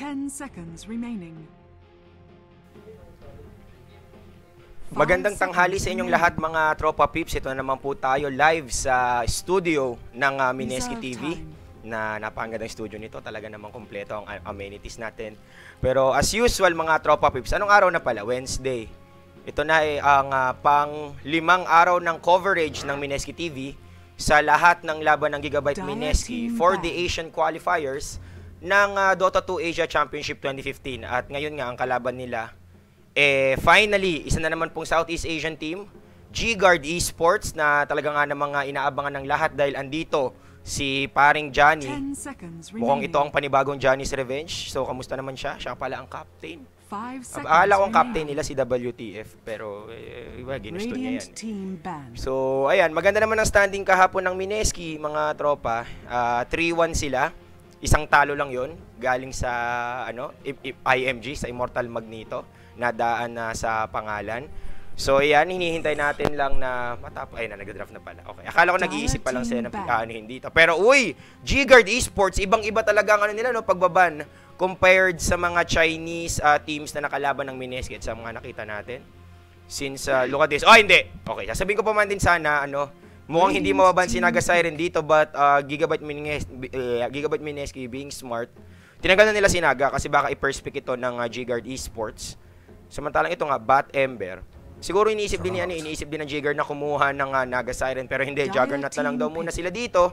10 seconds remaining. Magandang tanghali sa inyong lahat mga tropa peeps. Ito na naman po tayo live sa studio ng Mineski TV. Na napakagandang studio nito. Talaga namang kompleto ang amenities natin. Pero as usual mga tropa peeps, anong araw na pala? Wednesday. Ito na ay ang pang-limang araw ng coverage ng Mineski TV sa lahat ng laban ng Gigabyte Mineski for the Asian qualifiers ng Dota 2 Asia Championship 2015. At ngayon nga ang kalaban nila finally, isa na naman pong Southeast Asian team, G-Guard Esports, na talaga nga ng mga inaabangan ng lahat dahil andito si paring Johnny. Mukhang ito ang panibagong Johnny's Revenge. So, kamusta naman siya? Siya pala ang captain. Akala ko ang captain nila si WTF, pero iba, ginusto niya yan. So, ayan, maganda naman ang standing kahapon ng Mineski, mga tropa. 3-1 sila. Isang talo lang yon galing sa IMG, sa Immortal Magneto. Nadaan na sa pangalan. So, yan, hinihintay natin lang na matapos. Ay, nag-draft na pala. Okay. Akala ko nag-iisip pa lang sila na dito. Pero, uy, G-Guard Esports, ibang-iba talaga ang nila, no, pagbaban compared sa mga Chinese teams na nakalaban ng Mineski at sa mga nakita natin. Since, look at this. Oh, hindi. Okay, sasabihin ko pa man din sana, mukhang hindi mababan si Naga Siren dito, but Gigabyte Mineski being smart, tinanggal na nila si Naga kasi baka i-perspec ito ng G-Guard Esports. Samantalang ito nga, Bat Ember. Siguro iniisip din ng G-Guard na kumuha ng Naga Siren, pero hindi, Juggernaut na lang daw muna sila dito.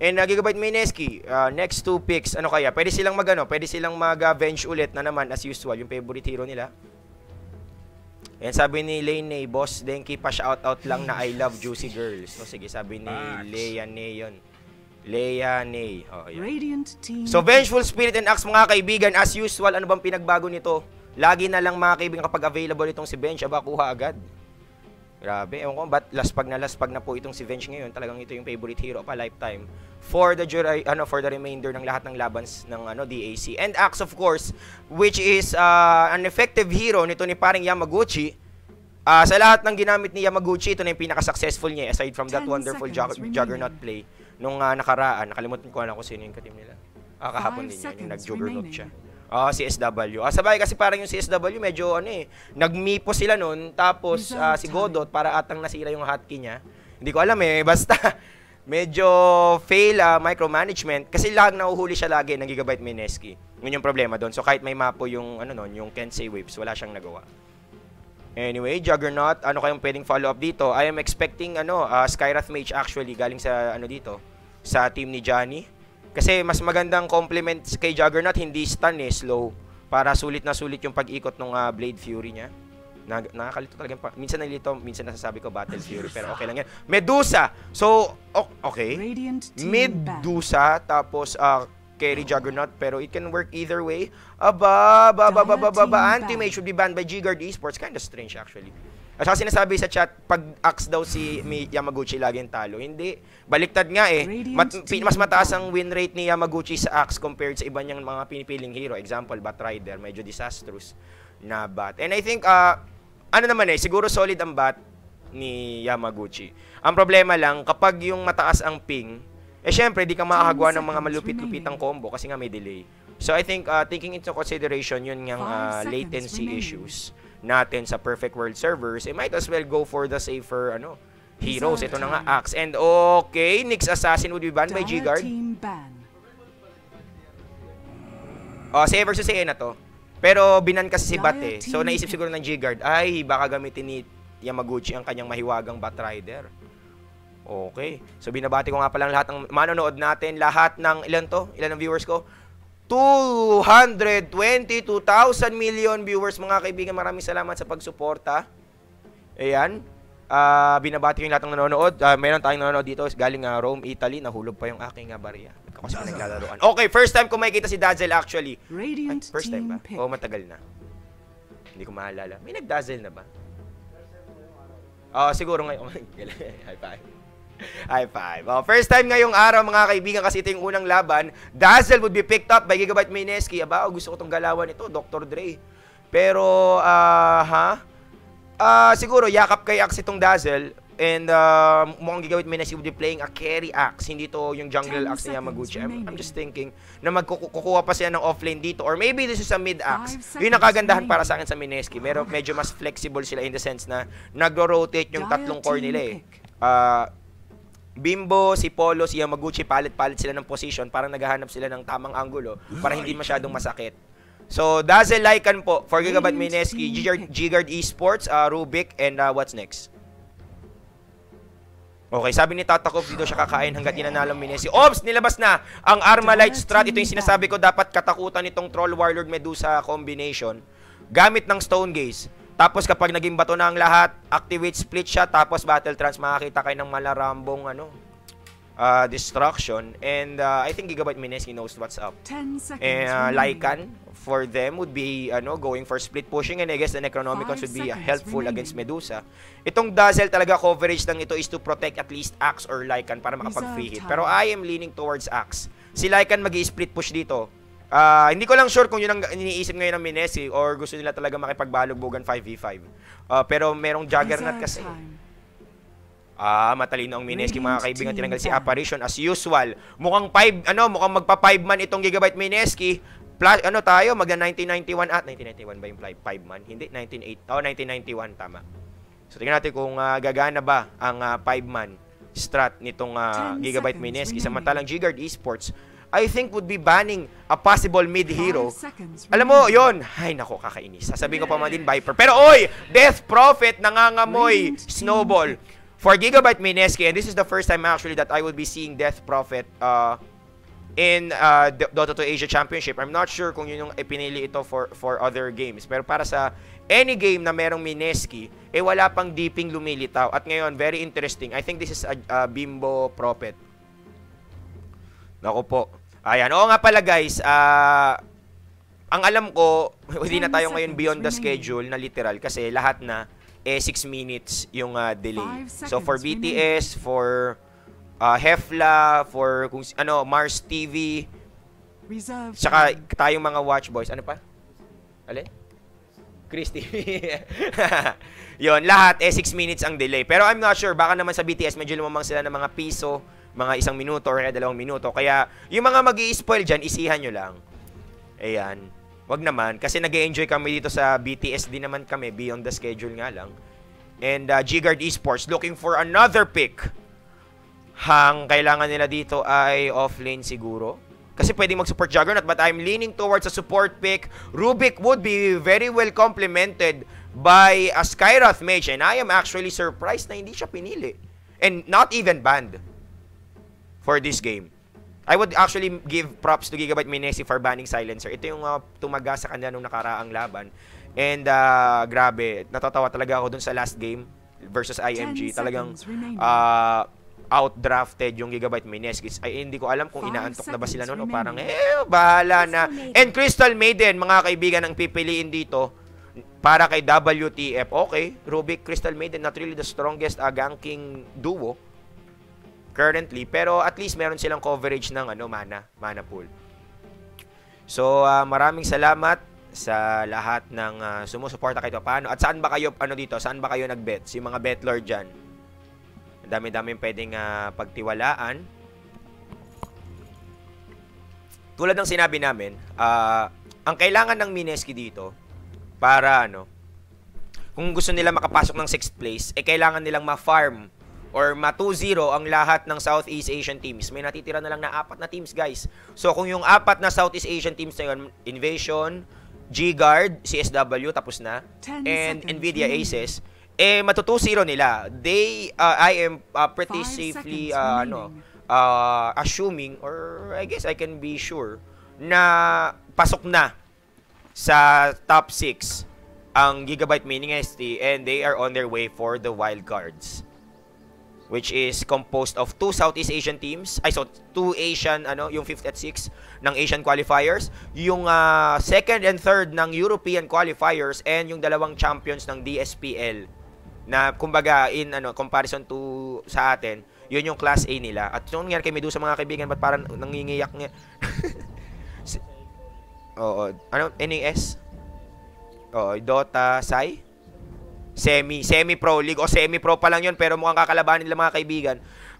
And Gigabyte Mineski, next 2 picks, ano kaya? Pwede silang mag-venge ulit na naman as usual, yung favorite hero nila. And sabi ni Lane, Boss Denki pa shoutout lang na I love juicy girls. So sige, sabi ni Leia Neyon. Leia Ney. Oh, so Vengeful Spirit and Axe mga kaibigan, as usual, ano bang pinagbago nito? Lagi na lang mga kaibigan kapag available itong si Venge, kuha agad. Grabe, ewan ko ba't laspag na po itong si Venge ngayon. Talagang ito yung favorite hero of a lifetime for the remainder ng lahat ng labans ng DAC. And Axe of course, which is an effective hero nito ni paring Yamaguchi. Sa lahat ng ginamit ni Yamaguchi, ito na yung pinaka-successful niya aside from that wonderful Juggernaut play nung nakaraan. Nakalimutan ko kung sino yung katim nila. Kahapon din yan, yung nag-Juggernaut siya. CSW. Sabay kasi parang yung CSW medyo nagmipo sila nun, tapos si Godot para atang nasira yung hotkey niya. Hindi ko alam basta medyo fail micromanagement kasi nahuhuli siya lagi ng Gigabyte Mineski. Yun yung problema doon. So kahit may mapo yung yung Kensei Waves, wala siyang nagawa. Anyway, Juggernaut, ano kayong pwedeng follow up dito? I am expecting Skyrath Mage actually galing sa dito sa team ni Johnny. Kasi mas magandang compliment kay Juggernaut, hindi stun slow. Para sulit na sulit yung pag-ikot ng Blade Fury niya. Nakakalito talaga. Minsan nalilito, minsan nasasabi ko Battle Fury, pero okay lang yan. Medusa! So, okay. Medusa, tapos carry Juggernaut, pero it can work either way. Anti-Mage should be banned by G-Guard Esports. Kinda strange actually. At saka sinasabi sa chat, pag Axe daw si Yamaguchi laging talo. Hindi. Baliktad nga mas mataas ang win rate ni Yamaguchi sa Axe compared sa iba niyang mga pinipiling hero. Example, Batrider. Medyo disastrous na bat. And I think, siguro solid ang bat ni Yamaguchi. Ang problema lang, kapag yung mataas ang ping, syempre, di ka makakagawa ng mga malupit-lupitang combo kasi nga may delay. So I think, taking into consideration yun yung latency issues natin sa Perfect World servers, might as well go for the safer heroes. Ito na nga, Axe. And okay, Nyx Assassin would be banned by G-Guard. Si versus na to. Pero binan kasi si Bat So naisip siguro ng G-Guard, baka gamitin ni Yamaguchi ang kanyang mahiwagang Batrider. Okay. So binabati ko nga palang lahat ng manonood natin, lahat ng ilan ang viewers ko? 222,000 million viewers mga kaibigan. Maraming salamat sa pagsuporta. Ayan. Binabati ko yung lahat ng nanonood. Meron tayong nanonood dito galing Rome, Italy. Nahulog pa yung aking barya. Kasi naglalaroan. Okay, first time ko makikita si Dazzle actually. First time ba? Matagal na. Hindi ko maalala. May nag-Dazzle na ba? Siguro ngayon. High five. High five. First time ngayong araw mga kaibigan kasi ito yung unang laban. Dazzle would be picked up by Gigabyte Mineski. Gusto ko itong galawan ito, Dr. Dre. Pero, siguro yakap kay Axe itong Dazzle. And mukhang Gigabyte Meneski would be playing a carry axe. Hindi to yung jungle axe ni Yamaguchi. I'm just thinking na magkukuha pa siya ng offlane dito. Or maybe this is a mid axe. Yun ang kagandahan para sa akin sa Meneski. Medyo mas flexible sila in the sense na nagro-rotate yung tatlong core nila eh. Bimbo, si Polo, si Yamaguchi, palit-palit sila ng position para naghahanap sila ng tamang angulo para hindi masyadong masakit. So, Dazzle Lycan po for Gigabyte Meneski, G-Guard Esports, Rubik, and what's next? Okay, sabi ni Tatakov dito siya kakain hanggat inanalang Meneski. Ops, nilabas na ang Armalite Strat. Ito yung sinasabi ko dapat katakutan nitong Troll Warlord Medusa combination. Gamit ng Stone Gaze. Tapos kapag naging bato na ang lahat, activate split shot, tapos battle trance, makakita kayo ng malarambong destruction. And I think Gigabyte Meneski knows what's up. 10 seconds. Lycan for them would be going for split pushing, and I guess the Necronomicons would be helpful against Medusa. Itong Dazzle talaga coverage ng ito is to protect at least Axe or Lycan para makapag-free hit. Pero I am leaning towards Axe. Si Lycan mag-i-split push dito. Hindi ko lang sure kung yun ang iniisip ngayon ng Meneski or gusto nila talaga makipagbalugbugan 5v5. Pero merong Juggernaut kasi. Matalino ang Meneski, mga kaibigan. Tinanggal si Apparition as usual. Mukhang magpa 5 man itong Gigabyte Meneski. Plus, tayo, magna 1991 at 1991 ba yung 5 man? Hindi, 1991, tama. So, tingnan natin kung gagana ba ang 5 man strat nitong Gigabyte Meneski. Samantalang G-Guard Esports, I think would be banning a possible mid-hero. Alam mo, yon. Ay, nako, kakainis. Sasabihin ko pa man din, Viper. Pero, oy! Death Prophet, nangangamoy. Snowball. For Gigabyte Meneski, and this is the first time actually that I will be seeing Death Prophet in Dota 2 Asia Championship. I'm not sure kung yun yung ipinili ito for other games. Pero para sa any game na merong Meneski, wala pang deeping lumilitaw. At ngayon, very interesting. I think this is a Bimbo Prophet. Nako po. Ayan. Oo nga pala guys, ang alam ko, hindi na tayo ngayon beyond the schedule na literal kasi lahat na 6 minutes yung delay. So for BTS, for Hefla, for Mars TV, saka tayong mga Watch Boys. Ano pa? Alin? Chris TV. Yun, lahat 6 minutes ang delay. Pero I'm not sure, baka naman sa BTS medyo lumamang sila ng mga piso, mga 1 minuto or 2 minuto. Kaya yung mga mag-i-spoil dyan, isihan nyo lang. Ayan. Wag naman, kasi nag-e-enjoy kami dito sa BTS din naman kami, beyond the schedule nga lang. And G-Guard Esports looking for another pick. Hang kailangan nila dito ay offlane siguro. Kasi pwedeng mag-support Juggernaut, but I'm leaning towards a support pick. Rubik would be very well complemented by a Skyrath Mage. And I am actually surprised na hindi siya pinili. And not even banned for this game. I would actually give props to Gigabyte Meneski for banning Silencer. Ito yung tumaga sa kanya nung nakaraang laban. And grabe, natatawa talaga ako dun sa last game versus IMG. Talagang outdrafted yung Gigabyte Meneski. Ay, hindi ko alam kung inaantok na ba sila noon o parang bahala na. And Crystal Maiden, mga kaibigan, ang pipiliin dito para kay WTF. Okay, Rubik, Crystal Maiden, not really the strongest ganking duo currently, pero at least meron silang coverage ng mana pool. So, maraming salamat sa lahat ng sumusuporta kahit paano. At saan ba kayo dito? Saan ba kayo nag-bet? Si mga betlord diyan. Ang dami-daming pwedeng pagtiwalaan. Tulad ng sinabi namin, ang kailangan ng Meneski dito para kung gusto nila makapasok ng 6th place, kailangan nilang ma-farm or ma-2-0 ang lahat ng Southeast Asian teams. May natitira na lang na 4 na teams, guys. So, kung yung 4 na Southeast Asian teams na yun, Invasion, G-Guard, CSW, tapos na, and Nvidia Aces, matu-2-0 nila. I am pretty safely, assuming, or I guess I can be sure, na pasok na sa top 6 ang Gigabyte Meneski, and they are on their way for the wild cards, which is composed of 2 Southeast Asian teams. So 2 Asian, yung 5th at 6th ng Asian qualifiers, yung 2nd and 3rd ng European qualifiers, and yung 2 champions ng DSPL. Na kumbaga in comparison to sa atin, yun yung class A nila. At yung nangyari kay Medusa, mga kaibigan, ba't parang nangingiyak niya? NAS? Dota, Sai? Semi-pro league o semi-pro pa lang yun pero mukhang kakalabanin nila mga kaibigan.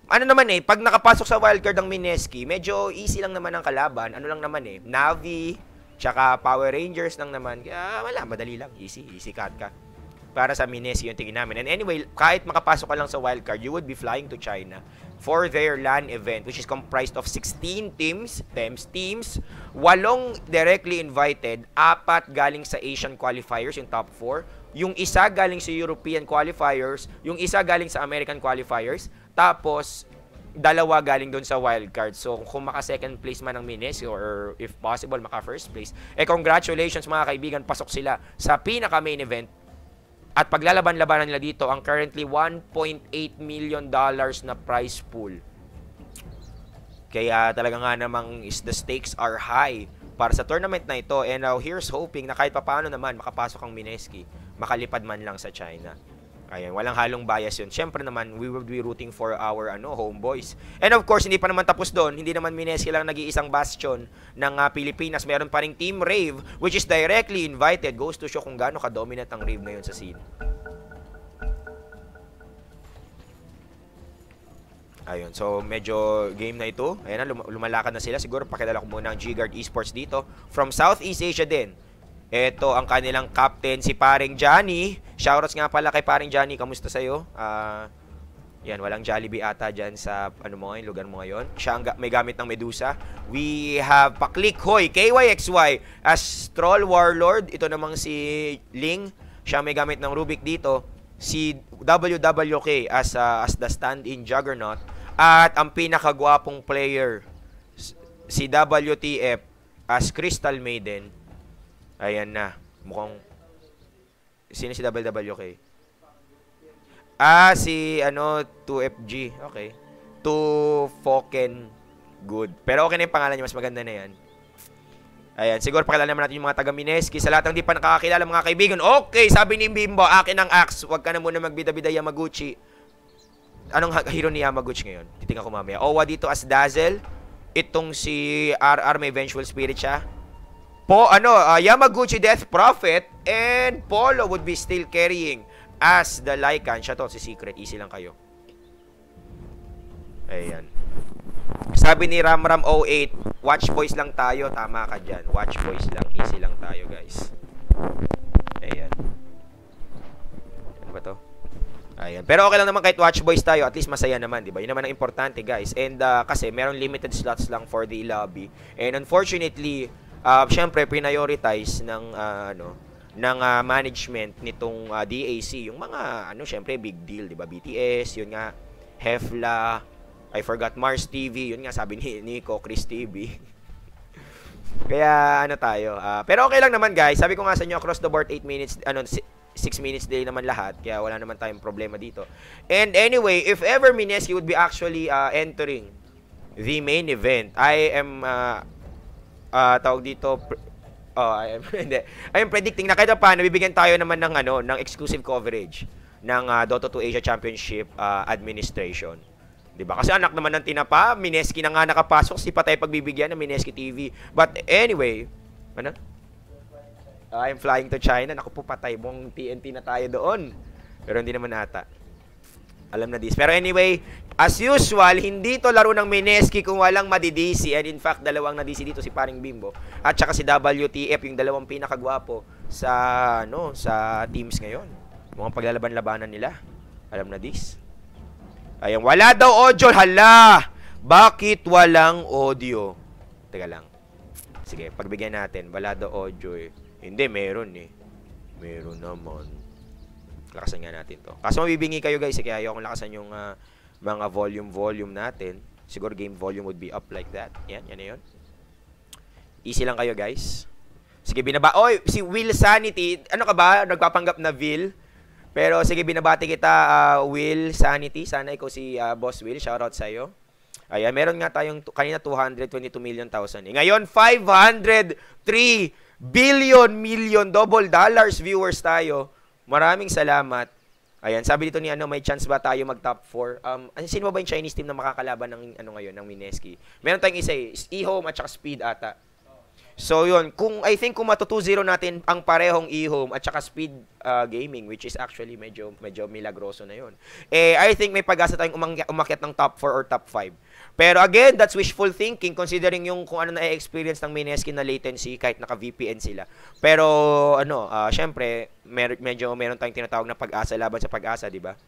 Ano naman pag nakapasok sa wildcard ng Mineski, medyo easy lang naman ang kalaban. Ano lang naman Navi, tsaka Power Rangers lang naman. Kaya wala, madali lang. Easy cut ka. Para sa Mineski yung tingin namin. And anyway, kahit makapasok ka lang sa wildcard, you would be flying to China for their LAN event, which is comprised of 16 teams, 8 directly invited, 4 galing sa Asian qualifiers, yung top 4, yung isa galing sa European qualifiers, yung isa galing sa American qualifiers, tapos 2 galing doon sa wildcard. So, kung maka-second place man ng Mineski or if possible, maka-first place, congratulations mga kaibigan, pasok sila sa pinaka-main event. At paglalaban-labanan nila dito, ang currently $1.8 million na prize pool. Kaya talaga nga namang the stakes are high para sa tournament na ito. And now, here's hoping na kahit papaano naman makapasok ang Mineski, makalipad man lang sa China. Ayan, walang halong bias yun. Siyempre naman, we will be rooting for our homeboys. And of course, hindi pa naman tapos doon. Hindi naman Mineski lang nag-iisang bastion ng Pilipinas. Meron pa ring Team Rave, which is directly invited. Goes to show kung gaano ka-dominant ang Rave ngayon sa scene. Ayun, so medyo game na ito. Ayan na, lumalakad na sila. Siguro pakilala ko muna ang G-Guard Esports dito. From Southeast Asia din. Ito ang kanilang captain, si Paring Johnny. Shoutouts nga pala kay Paring Johnny. Kamusta sa'yo? Yan, walang Jollibee ata dyan sa lugar mo ngayon. Siya may gamit ng Medusa. We have Paklik Hoy, KYXY as Troll Warlord. Ito namang si Ling. Siya may gamit ng Rubik dito. Si WWK as the stand-in Juggernaut. At ang pinakagwapong player, si WTF as Crystal Maiden. Ayan na. Mukhang... Sino si WWK? Si 2FG. Okay. 2 Foken Good. Pero okay na yung pangalan niya. Mas maganda na yan. Ayan. Siguro pakilala naman natin yung mga taga-Mineski. Sa lahat ng di pa nakakakilala mga kaibigan. Okay, sabi ni Bimbo, akin ang axe. Huwag ka na muna magbida-bida Yamaguchi. Anong hero ni Yamaguchi ngayon? Titingnan ko mamaya. Owa dito as Dazzle. Itong si RR may Vengeful Spirit siya. Yamaguchi Death Prophet and Polo would be still carrying as the Lycan. Siya to, si Secret. Easy lang kayo. Ayan. Sabi ni Ramram08, watch boys lang tayo. Tama ka dyan. Watch boys lang. Easy lang tayo, guys. Ayan. Ano ba to? Ayan. Pero okay lang naman kahit watch boys tayo. At least masaya naman, di ba? Yun naman ang importante, guys. And kasi meron limited slots lang for the lobby. And unfortunately, syempre, prioritize ng management nitong DAC, yung mga, syempre, big deal, di ba? BTS, yun nga, Hefla, I forgot, Mars TV, yun nga, sabi ni Nico, Chris TV. Kaya, tayo. Pero okay lang naman, guys. Sabi ko nga sa inyo, across the board, 6 minutes delay naman lahat. Kaya wala naman tayong problema dito. And anyway, if ever Mineski would be actually entering the main event, I am... tawag dito I am predicting na kahit pa nabibigyan tayo naman ng exclusive coverage ng Dota 2 Asia Championship administration. 'Di ba? Kasi anak naman ng tinapa, Mineski na nga nakapasok, si pa tayo pagbibigyan ng Mineski TV. But anyway, I'm flying to China. Naku po, patay mong TNT na tayo doon. Pero hindi naman ata. Alam na this. Pero anyway, as usual, hindi to laro ng Mineski kung walang madidisi. And in fact, dalawang nadisi dito, si Paring Bimbo. At saka si WTF, yung dalawang pinakagwapo sa teams ngayon. Mukhang paglalaban-labanan nila. Alam na this. Ayan, wala daw audio. Hala! Bakit walang audio? Teka lang. Sige, pagbigyan natin. Wala daw audio eh. Hindi, meron eh. Meron naman. Lakasan nga natin to. Kaso mabibingi kayo guys, kaya ayaw kong lakasan yung mga volume natin. Siguro game volume would be up like that. Yan na yun. Easy lang kayo guys. Sige, binaba. Oy, si Will Sanity. Ano ka ba? Nagpapanggap na Will. Pero sige, binabati kita, Will Sanity. Sana ikaw si Boss Will. Shoutout sa'yo. Ayan, meron nga tayong kanina 222 million thousand. Ngayon, 503 million double dollars viewers tayo. Maraming salamat. Ayan, sabi dito ni may chance ba tayo mag top 4? Sino ba yung Chinese team na makakalaban ng ngayon ng Mineski? Meron tayong isa eh, E-Home at saka Speed ata. So yun, I think kung matu-2-0 natin ang parehong e-home at saka speed gaming, which is actually medyo milagroso na yun. I think may pag-asa tayong umakyat ng top 4 or top 5. Pero again, that's wishful thinking considering yung kung ano na-experience ng Mineski na latency kahit naka-VPN sila. Pero syempre, meron tayong tinatawag na pag-asa laban sa pag-asa, di ba?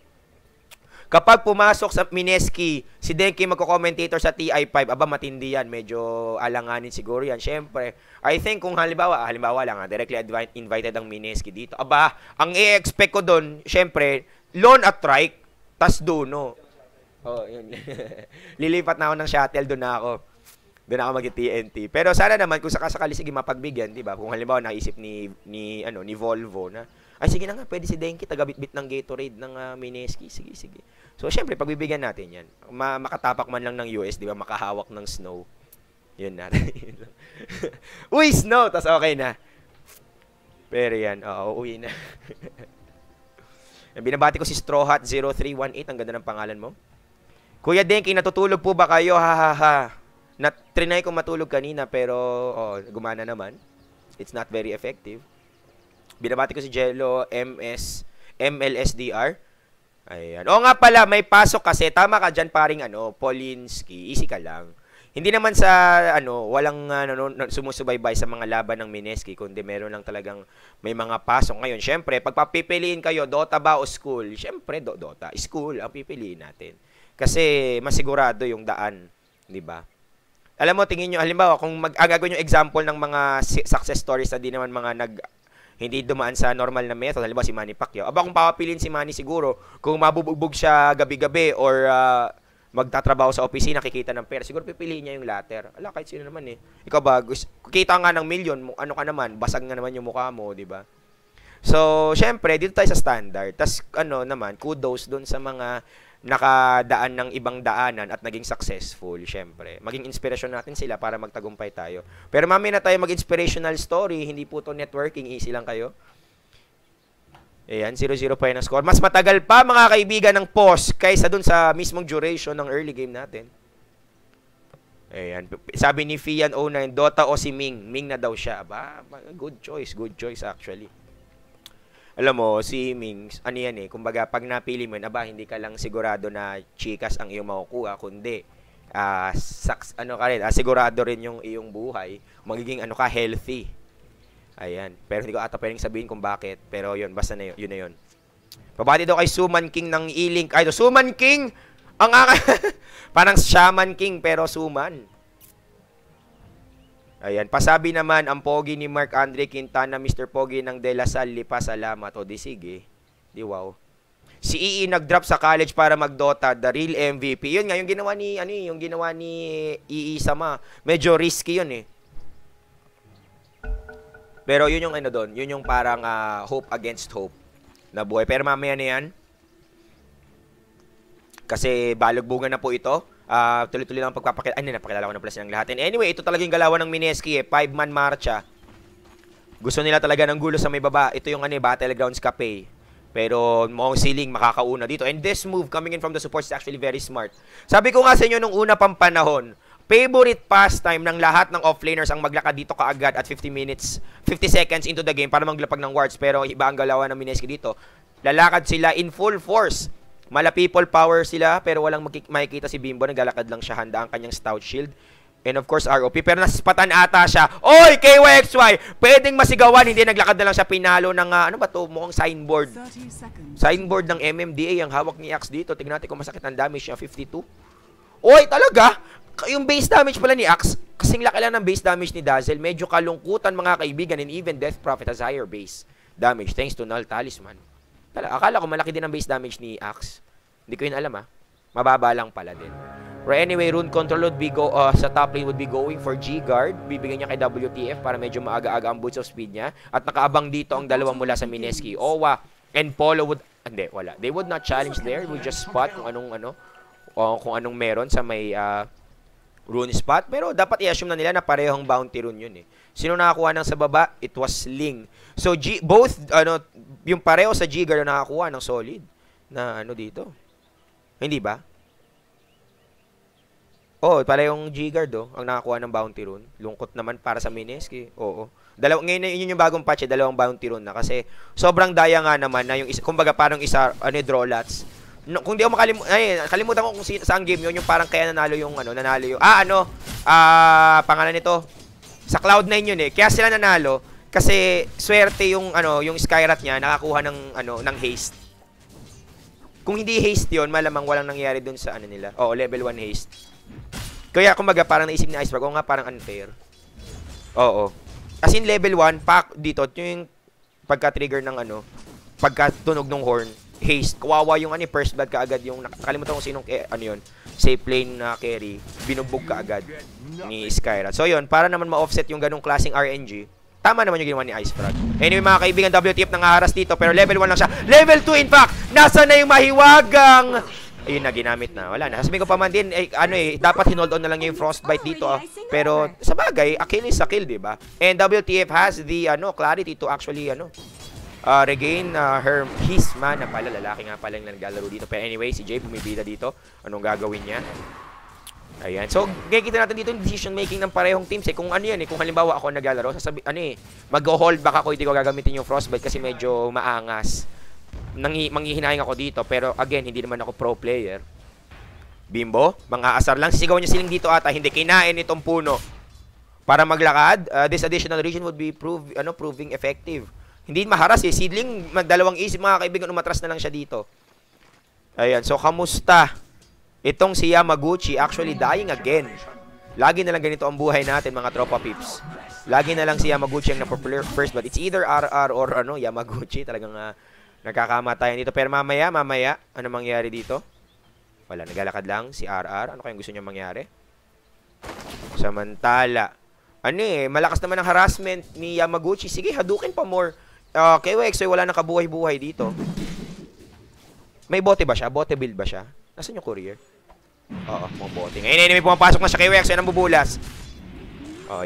Kapag pumasok sa Mineski, si Denki magko-commentator sa TI5, matindi yan. Medyo alanganin siguro yan. Siyempre, I think kung halimbawa lang, directly invited ang Mineski dito. Ang i-expect ko doon, siyempre, loan at trike, tas dono. Yun. Lilipat na ako ng shuttle, doon ako mag-TNT. Pero sana naman, kung sakasakali, sige, mapagbigyan, di ba? Kung halimbawa, naisip ni Volvo na, ay, sige na nga, pwede si Denki, taga-bit-bit ng Gatorade ng Mineski. Sige. So, syempre, pagbibigyan natin yan. Makatapak man lang ng US, di ba? Makahawak ng snow. Yun na. Uy, snow! Tas okay na. Pero yan, uwi na. Binabati ko si Straw Hat 0318. Ang ganda ng pangalan mo. Kuya Denki, natutulog po ba kayo? Ha. Trinay ko matulog kanina, pero gumana naman. It's not very effective. Binabati ko si Jello MLSDR. Ayan. O nga pala, may pasok kasi. Tama ka dyan, paring Polinski. Easy ka lang. Hindi naman sa walang sumusubaybay sa mga laban ng Mineski, kundi meron lang talagang may mga pasok ngayon. Syempre, pag papipiliin kayo, Dota ba o school? Syempre, Dota. School ang pipiliin natin. Kasi masigurado yung daan, 'di ba? Alam mo, tingin nyo, halimbawa, kung gagawin yung example ng mga success stories na di naman mga hindi dumaan sa normal na method, halimbawa si Manny Pacquiao. Kung papapilin si Manny siguro, kung mabubugbog siya gabi-gabi or magtatrabaho sa opisina, kikita ng pera, siguro pipiliin niya yung latter. Kahit sino naman eh. Ikaw ba, kita nga ng milyon, ano ka naman, basag nga naman yung mukha mo, di ba? So, syempre, dito tayo sa standard. Tas, naman, kudos dun sa mga nakadaan ng ibang daanan at naging successful, syempre. Maging inspirasyon natin sila para magtagumpay tayo. Pero mamaya na tayo mag-inspirational story, hindi po to networking, easy lang kayo. Ayan, 0-0 pa yun ang score. Mas matagal pa, mga kaibigan, ng pause kaysa dun sa mismong duration ng early game natin. Ayan, sabi ni Fian09, Dota o si Ming? Ming na daw siya. Good choice actually. Alam mo, si Ming, yan kumbaga, pag napili mo yun, hindi ka lang sigurado na chikas ang iyong makukuha, kundi, sigurado rin yung iyong buhay, magiging healthy. Ayan. Pero hindi ko ata pwedeng sabihin kung bakit, pero yun, basta na yun na yun. Pabati daw kay Suman King ng E-Link. Suman King! Parang Shaman King, pero Suman. Ayan, pasabi naman ang pogi ni Mark Andre Quintana, Mr. Pogi ng De La Salle, salamat. Di sige. Di wow. Si EE nag-drop sa college para mag-Dota, the real MVP. Yun nga, yung ginawa ni EE Sama. Medyo risky yun eh. Pero yun yung doon, yun yung parang hope against hope na buhay. Pero mamaya na yan. Kasi balugbugan na po ito. Tuloy-tuloy lang ang pagpapakilala. Napakilala ko na pala silang lahat. And anyway, ito talagang galawan ng Mineski 5-man marcha. Gusto nila talaga ng gulo sa may baba. Ito yung Battlegrounds Cafe. Pero mukhang ceiling makakauna dito. And this move coming in from the support is actually very smart. Sabi ko nga sa inyo nung una pang panahon, favorite pastime ng lahat ng offlaners ang maglakad dito kaagad at 50 seconds into the game para maglapag ng wards. Pero iba ang galawan ng Mineski dito. Lalakad sila in full force. Mala people power sila, pero walang makikita si Bimbo. Naglalakad lang siya, handa ang kanyang stout shield. And of course, ROP. Pero nasispatan ata siya. Oy, KYXY! Pwedeng masigawan. Hindi, naglakad na lang siya. Pinalo ng, mukhang signboard. Signboard ng MMDA ang hawak ni Axe dito. Tignan natin kung masakit ang damage niya. 52. Oy, talaga? Yung base damage pala ni Axe, kasing laki lang ng base damage ni Dazzle. Medyo kalungkutan, mga kaibigan. And even Death Prophet has higher base damage thanks to Null Talisman. Akala ko malaki din ang base damage ni Axe. Hindi ko yun alam Mababa lang pala din. But anyway, Rune Control would be sa top lane would be going for G-Guard. Bibigyan niya kay WTF para medyo maaga-aga ang boots of speed niya. At nakaabang dito ang dalawa mula sa Mineski. Owa and Polo would... Hindi, wala. They would not challenge there. We just spot kung anong meron sa may rune spot. Pero dapat i-assume na nila na parehong bounty rune yun eh. Sino nakakuha ng sa baba? It was Ling. So, yung pareho sa G-Guard na nakakuha ng solid na dito. Hindi ba? Oh, pala yung G-Guard, oh, ang nakakuha ng bounty rune. Lungkot naman para sa Mineski. Oo. Ngayon yun yung bagong patch, dalawang bounty rune na kasi sobrang daya nga naman na yung kumbaga parang isa draw lots. No, kung di ako kalimutan ko kung saan game yun, yung parang kaya nanalo yung pangalan nito. Sa Cloud9 yun eh. Kaya sila nanalo kasi swerte yung yung Skyrat niya nakakuha ng haste. Kung hindi haste yun, malamang walang nangyari dun sa nila. Oo, level 1 haste. Kaya kumbaga parang naisip ni Iceberg, nga parang unfair. Oo. As in level 1, pack dito, yung pagka-trigger ng pagkatunog ng horn, haste, kawawa yung first blood kaagad yung, nakalimutan ko sinong, safe lane na carry, binugbog kaagad ni Skyrat. So yun, para naman ma-offset yung ganong klaseng RNG, tama naman yung ginawa ni Iceberg. Anyway mga kaibigan, WTF nangaharas dito, pero level 1 lang siya. Level 2 in fact, nasa na yung mahiwagang... Ayun na, ginamit na. Wala na. Sasabihin ko pa man din, dapat hinold on na lang yung Frostbite dito. Pero, sa bagay, a kill is a kill, diba? And WTF has the, clarity to actually, regain his mana pala. Lalaki nga pala yung naglalaro dito. Pero anyway, si Jay bumibida dito. Anong gagawin niya? Ayan. So, kikita natin dito yung decision making ng parehong teams. Kung kung halimbawa ako naglalaro, mag-hold back ako, hindi ko gagamitin yung Frostbite kasi medyo maangas. Manghihinayang ako dito, pero again, hindi naman ako pro player. Bimbo, mga asar lang. Sisigawan niya siling dito ata, hindi kinain itong puno. Para maglakad, this additional region would be proving effective. Hindi maharas eh. Seedling, magdalawang isip mga kaibigan, umatras na lang siya dito. Ayan, so kamusta? Itong si Yamaguchi actually dying again. Lagi na lang ganito ang buhay natin mga tropa pips. Lagi na lang si Yamaguchi ang na-popular first, but it's either RR or Yamaguchi. Talagang nagkakamatayan dito. Pero mamaya, ano mangyari dito? Wala, naglalakad lang si RR. Ano kayong gusto niya mangyari? Samantala, malakas naman ang harassment ni Yamaguchi. Sige, hadukin pa more. Kay Wexoy, wala nang kabuhay-buhay dito. May bote ba siya? Bote build ba siya? Nasaan yung courier? Oo, mga bote. Ngayon, may pumapasok na siya kay Wexoy nang bubulas.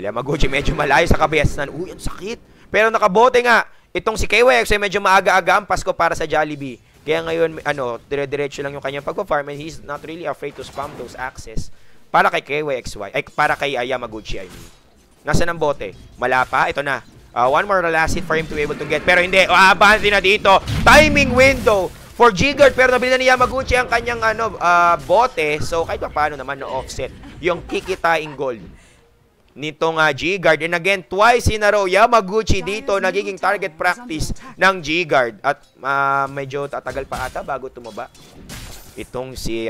Yamaguchi medyo malayo sa kabayasnan. Uy, ang sakit. Pero nakabote nga. Itong si KYX ay medyo maaga-aga ang Pasko para sa Jollibee. Kaya ngayon, dire-diretso lang yung kanyang pagpa-farm and he's not really afraid to spam those access para kay KYXY, para kay Yamaguchi, I mean. Nasaan ang bote? Malapa, ito na. One more last hit for him to be able to get. Pero hindi, abante na dito. Timing window for G-Guard, pero nabili na ni Yamaguchi ang kanyang bote. So, kahit pa paano naman na-offset yung kikitain gold nitong G-Guard. And again, twice in a row, Yamaguchi dito nagiging target practice ng G-Guard. At medyo tatagal pa ata bago tumaba itong si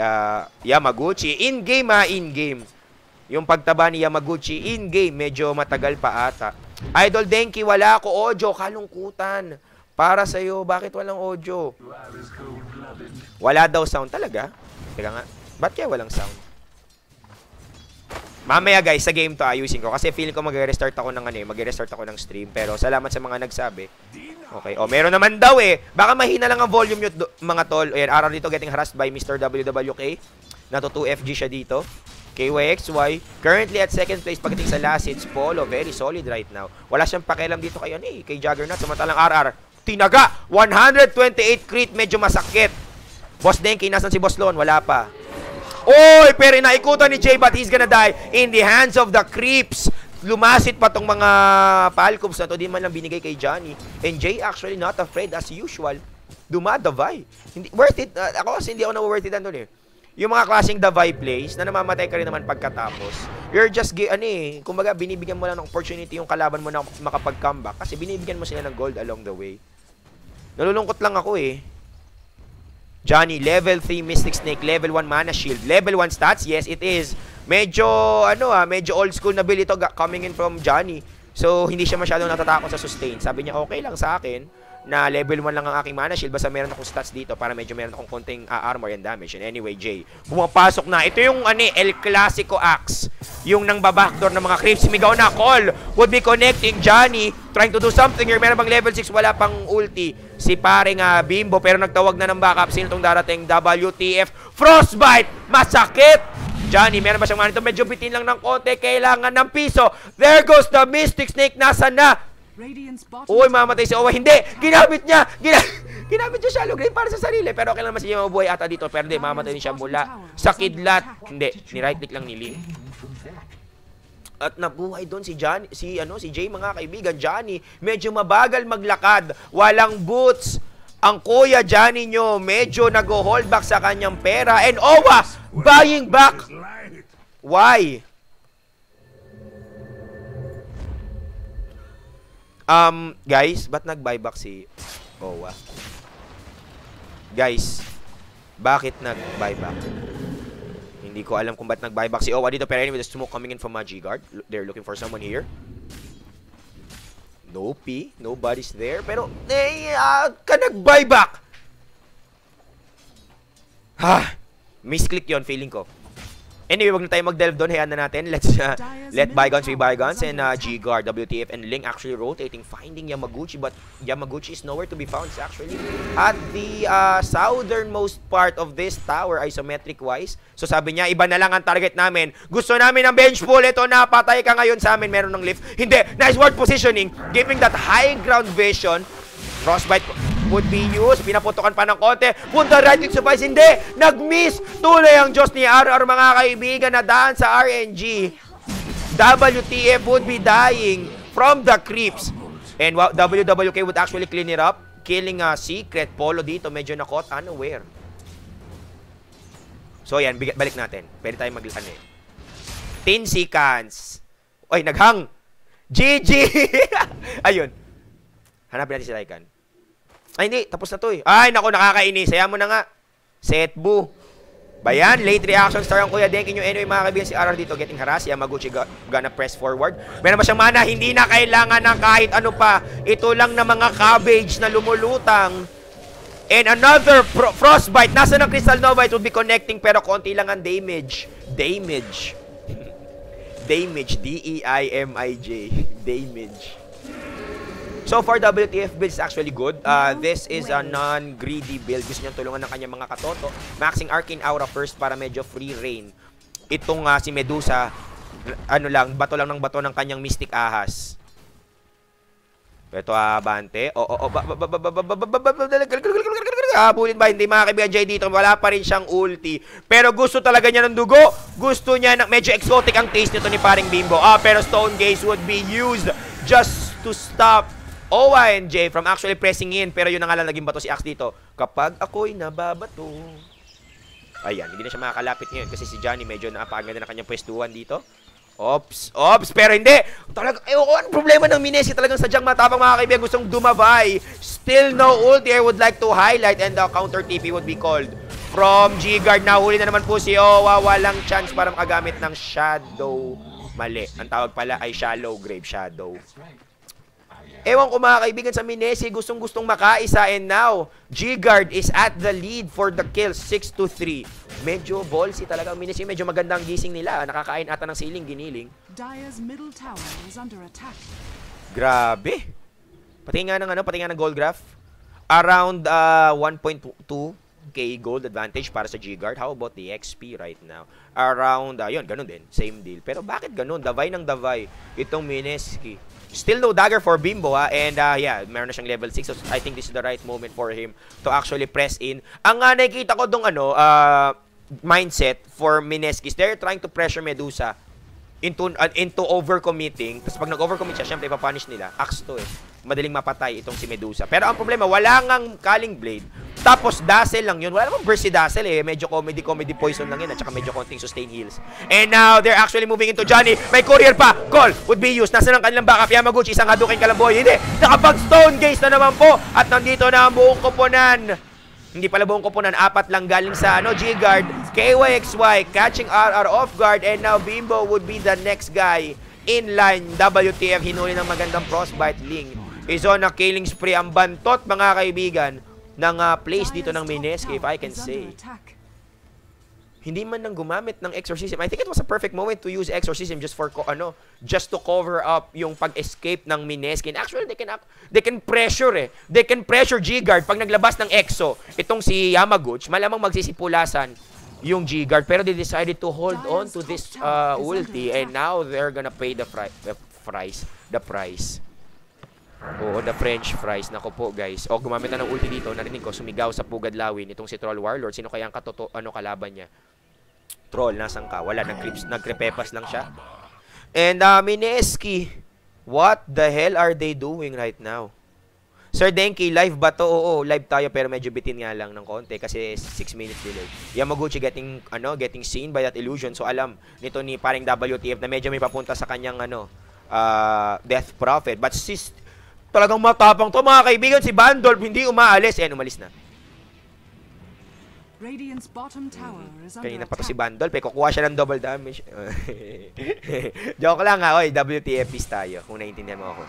Yamaguchi. In-game in-game. Yung pagtaba ni Yamaguchi, in-game, medyo matagal pa ata. Idol Denki, wala ako audio. Kalungkutan. Para sa'yo, bakit walang audio? Wala daw sound talaga. Teka nga, ba't kaya walang sound? Mamaya guys, sa game to ayusin ko kasi feeling ko mag-restart ako ng stream, pero salamat sa mga nagsabi. Okay. Meron naman daw eh. Baka mahina lang ang volume nyo mga tol. Ayan, araw dito getting harassed by Mr. WWK. Nato 2FG siya dito. KYXY currently at second place pagdating sa last hits. Polo very solid right now. Wala siyang pakialam dito kay Juggernaut. Samantalang RR tinaga 128 crit, medyo masakit. Boss Denki, nasan si Boss Lon? Wala pa. Oy, pero naikutan ni Jay, but he's gonna die in the hands of the creeps. Lumasit pa tong mga Falcons na to. Di man lang binigay kay Johnny. And Jay actually not afraid as usual. Dumadavay. Hindi, worth it. Ako kasi hindi ako na-worth it doon eh. Yung mga klaseng davay plays na namamatay ka rin naman pagkatapos. You're just, kumbaga binibigyan mo lang ng opportunity yung kalaban mo na makapag-comeback. Kasi binibigyan mo sila ng gold along the way. Nalulungkot lang ako eh. Johnny, level 3 Mystic Snake, level 1 Mana Shield, level 1 stats, yes it is. Medyo, medyo old school na build ito coming in from Johnny. So, hindi siya masyadong natatakot sa sustain. Sabi niya, okay lang sa akin na level 1 lang ang aking Mana Shield, basta meron akong stats dito para medyo meron akong konting armor and damage. And anyway, Jay, bumapasok na. Ito yung El Clasico Axe. Yung nang babackdoor ng mga creeps. Migaw na, call would be connecting. Johnny trying to do something here. Meron bang level 6? Wala pang ulti si paring Bimbo, pero nagtawag na ng backup. Sino itong darating? WTF Frostbite! Masakit! Johnny, meron ba siyang manito? Medyo bitin lang ng konti. Kailangan ng piso. There goes the Mystic Snake. Nasaan na? Uy, mamatay si Owa. Hindi! Ginamit niya! Ginamit siya shallow grave para sa sarili. Pero kailan naman siya mabuhay ata dito. Pero hindi, mamatay din siya mula sa kidlat. Hindi, ni-right click lang ni Ling. At nabuhay doon si Johnny, si Jay, mga kaibigan. Johnny, medyo mabagal maglakad. Walang boots. Ang kuya Johnny nyo, medyo nag-hold back sa kanyang pera. And Owa, buying back. Why? Guys, ba't nag-buyback si Owa? Guys, bakit nag-buyback? Hindi ko alam kung ba't nag-buyback si Owa dito. Pero anyway, the smoke coming in from G-Guard. They're looking for someone here. No P. Nobody's there. Pero, ka nag-buyback! Ha! Misclick yon, feeling ko. Anyway, wag na tayo mag-delve doon. Hayaan na natin. Let's let bygones be bygones. And G-Guard, WTF, and Ling actually rotating, finding Yamaguchi. But Yamaguchi is nowhere to be found. It's actually at the southernmost part of this tower, isometric-wise. So sabi niya, iba na lang ang target namin. Gusto namin ng bench pull. Ito na, patay ka ngayon sa amin. Meron ng lift. Hindi. Nice word positioning. Giving that high ground vision. Frostbite would be used. Pinaputokan pa ng konti. Punta right click supplies. Hindi. Nag-miss. Tuloy ang Diyos ni RR, mga kaibigan, na daan sa RNG. WTF would be dying from the creeps. And WWK would actually clean it up. Killing Secret. Polo dito. Medyo na-caught unaware. So yan. Balik natin. Pwede tayo mag-ano eh. 10 seconds. Oy, naghang. GG. Ayun. Hanapin natin si Lycan. Ay, hindi. Tapos na to eh. Ay, naku, nakakainis. Saya mo na nga. Set boo. Bayan, late reaction star ang Kuya Denki nyo. Anyway, mga kaibigan, si RR dito getting harassed. Yamaguchi gonna press forward. Meron ba siyang mana? Hindi na kailangan ng kahit ano pa. Ito lang na mga cabbage na lumulutang. And another frostbite. Nasa ng Crystal Nova, it will be connecting pero konti lang ang damage. Damage. Damage. D-E-I-M-I-J. Damage. So far, WTF build is actually good. This is a non-greedy build. Gusto niyang tulungan ng kanyang mga katoto. Maxing Arcane Aura first para medyo free reign. Itong si Medusa, ano lang, bato lang ng bato ng kanyang Mystic Ahas. Ito, Bante. Habulin ba? Hindi, mga kaibigan Jay dito. Wala pa rin siyang ulti. Pero gusto talaga niya ng dugo. Gusto niya ng medyo exotic ang taste nito ni paring Bimbo. Pero Stone Gaze would be used just to stop Owa and Jay from actually pressing in. Pero yun na nga lang naging bato si Axe dito. Kapag ako'y nababato. Ayan, hindi na siya makakalapit ngayon kasi si Johnny medyo napaganda na kanyang pwestuhan dito. Ops. Pero hindi. Talaga, ano problema ng Minesi? Talagang sadyang matapang, mga kaibigan. Gustong dumabay. Still no ulti. I would like to highlight and the counter TP would be called from G-Guard. Nahuli na naman po si Owa. Walang chance para makagamit ng Shadow. Mali. Ang tawag pala ay Shallow Grave Shadow. Ewan ko, mga kaibigan, sa Minesi, gustong-gustong makaisa. And now, G-Guard is at the lead for the kill, 6-3. Medyo ballsy talaga ang Minesi. Medyo magandang gising nila. Nakakain ata ng siling, giniling. Grabe. Pati nga ng gold graph. Around 1.2k gold advantage para sa G-Guard. How about the XP right now? Around, yun, ganun din. Same deal. Pero bakit ganun? Davay ng davay. Itong Mineski. Still no dagger for Bimbo, and yeah, meron na siyang level 6. So I think this is the right moment for him to actually press in. Ang nakikita ko dong mindset for Mineskis, they're trying to pressure Medusa into overcommitting. Tapos pag nag-overcommit siya, syempre ipapunish nila. Axe to eh. Madaling mapatay itong si Medusa. Pero ang problema, wala ngang Culling Blade. Tapos Dazzle lang yun. Wala namang burst si Dazzle eh. Medyo comedy poison lang yun. At saka medyo konting sustain heals. And now, they're actually moving into Johnny. May courier pa. Call would be used. Nasa ng kanilang backup. Yamaguchi, isang Hadouken Kalamboy. Hindi. Nakapag-Stone Gaze na naman po. At nandito na ang buong koponan. Hindi pala buong koponan. 4 lang galing sa G-Guard. KYXY catching RR off guard. And now, Bimbo would be the next guy in line. WTF, hinuli ng magandang Frostbite. Ling is on a killing spree. Ang bantot, mga kaibigan, ng place dito ng Mineski, if I can say. Hindi man nang gumamit ng Exorcism. I think it was a perfect moment to use Exorcism just for just to cover up yung pag-escape ng Mineski. And actually, they can pressure eh. They can pressure G-Guard pag naglabas ng Exo. Itong si Yamaguchi, malamang magsisipulasan yung G-Guard. Pero they decided to hold on to this ulti, and now they're gonna pay the price. Oo, the French fries. Nako po, guys. O, gumamit na ng ulti dito. Narinig ko, sumigaw sa Pugad Lawin itong si Troll Warlord. Sino kaya ang kalaban niya? Troll, nasan ka? Wala, nagkrepepas lang siya. And, Mineski, what the hell are they doing right now? Sir Denki, live ba to? Oo, live tayo pero medyo bitin nga lang ng konti kasi 6 minutes delay. Yamaguchi getting seen by that illusion. So, alam nito ni paring WTF na medyo may papunta sa kanyang Death Prophet. But talagang matapang to mga kaibigan. Si Bandolf hindi umaalis. Umalis na. Radiant's bottom tower is under Kanina pa to si Bandolf. Kukuha siya ng double damage. Joke lang ha. Oy, WTFs tayo. Kung naiintindihan mo ako.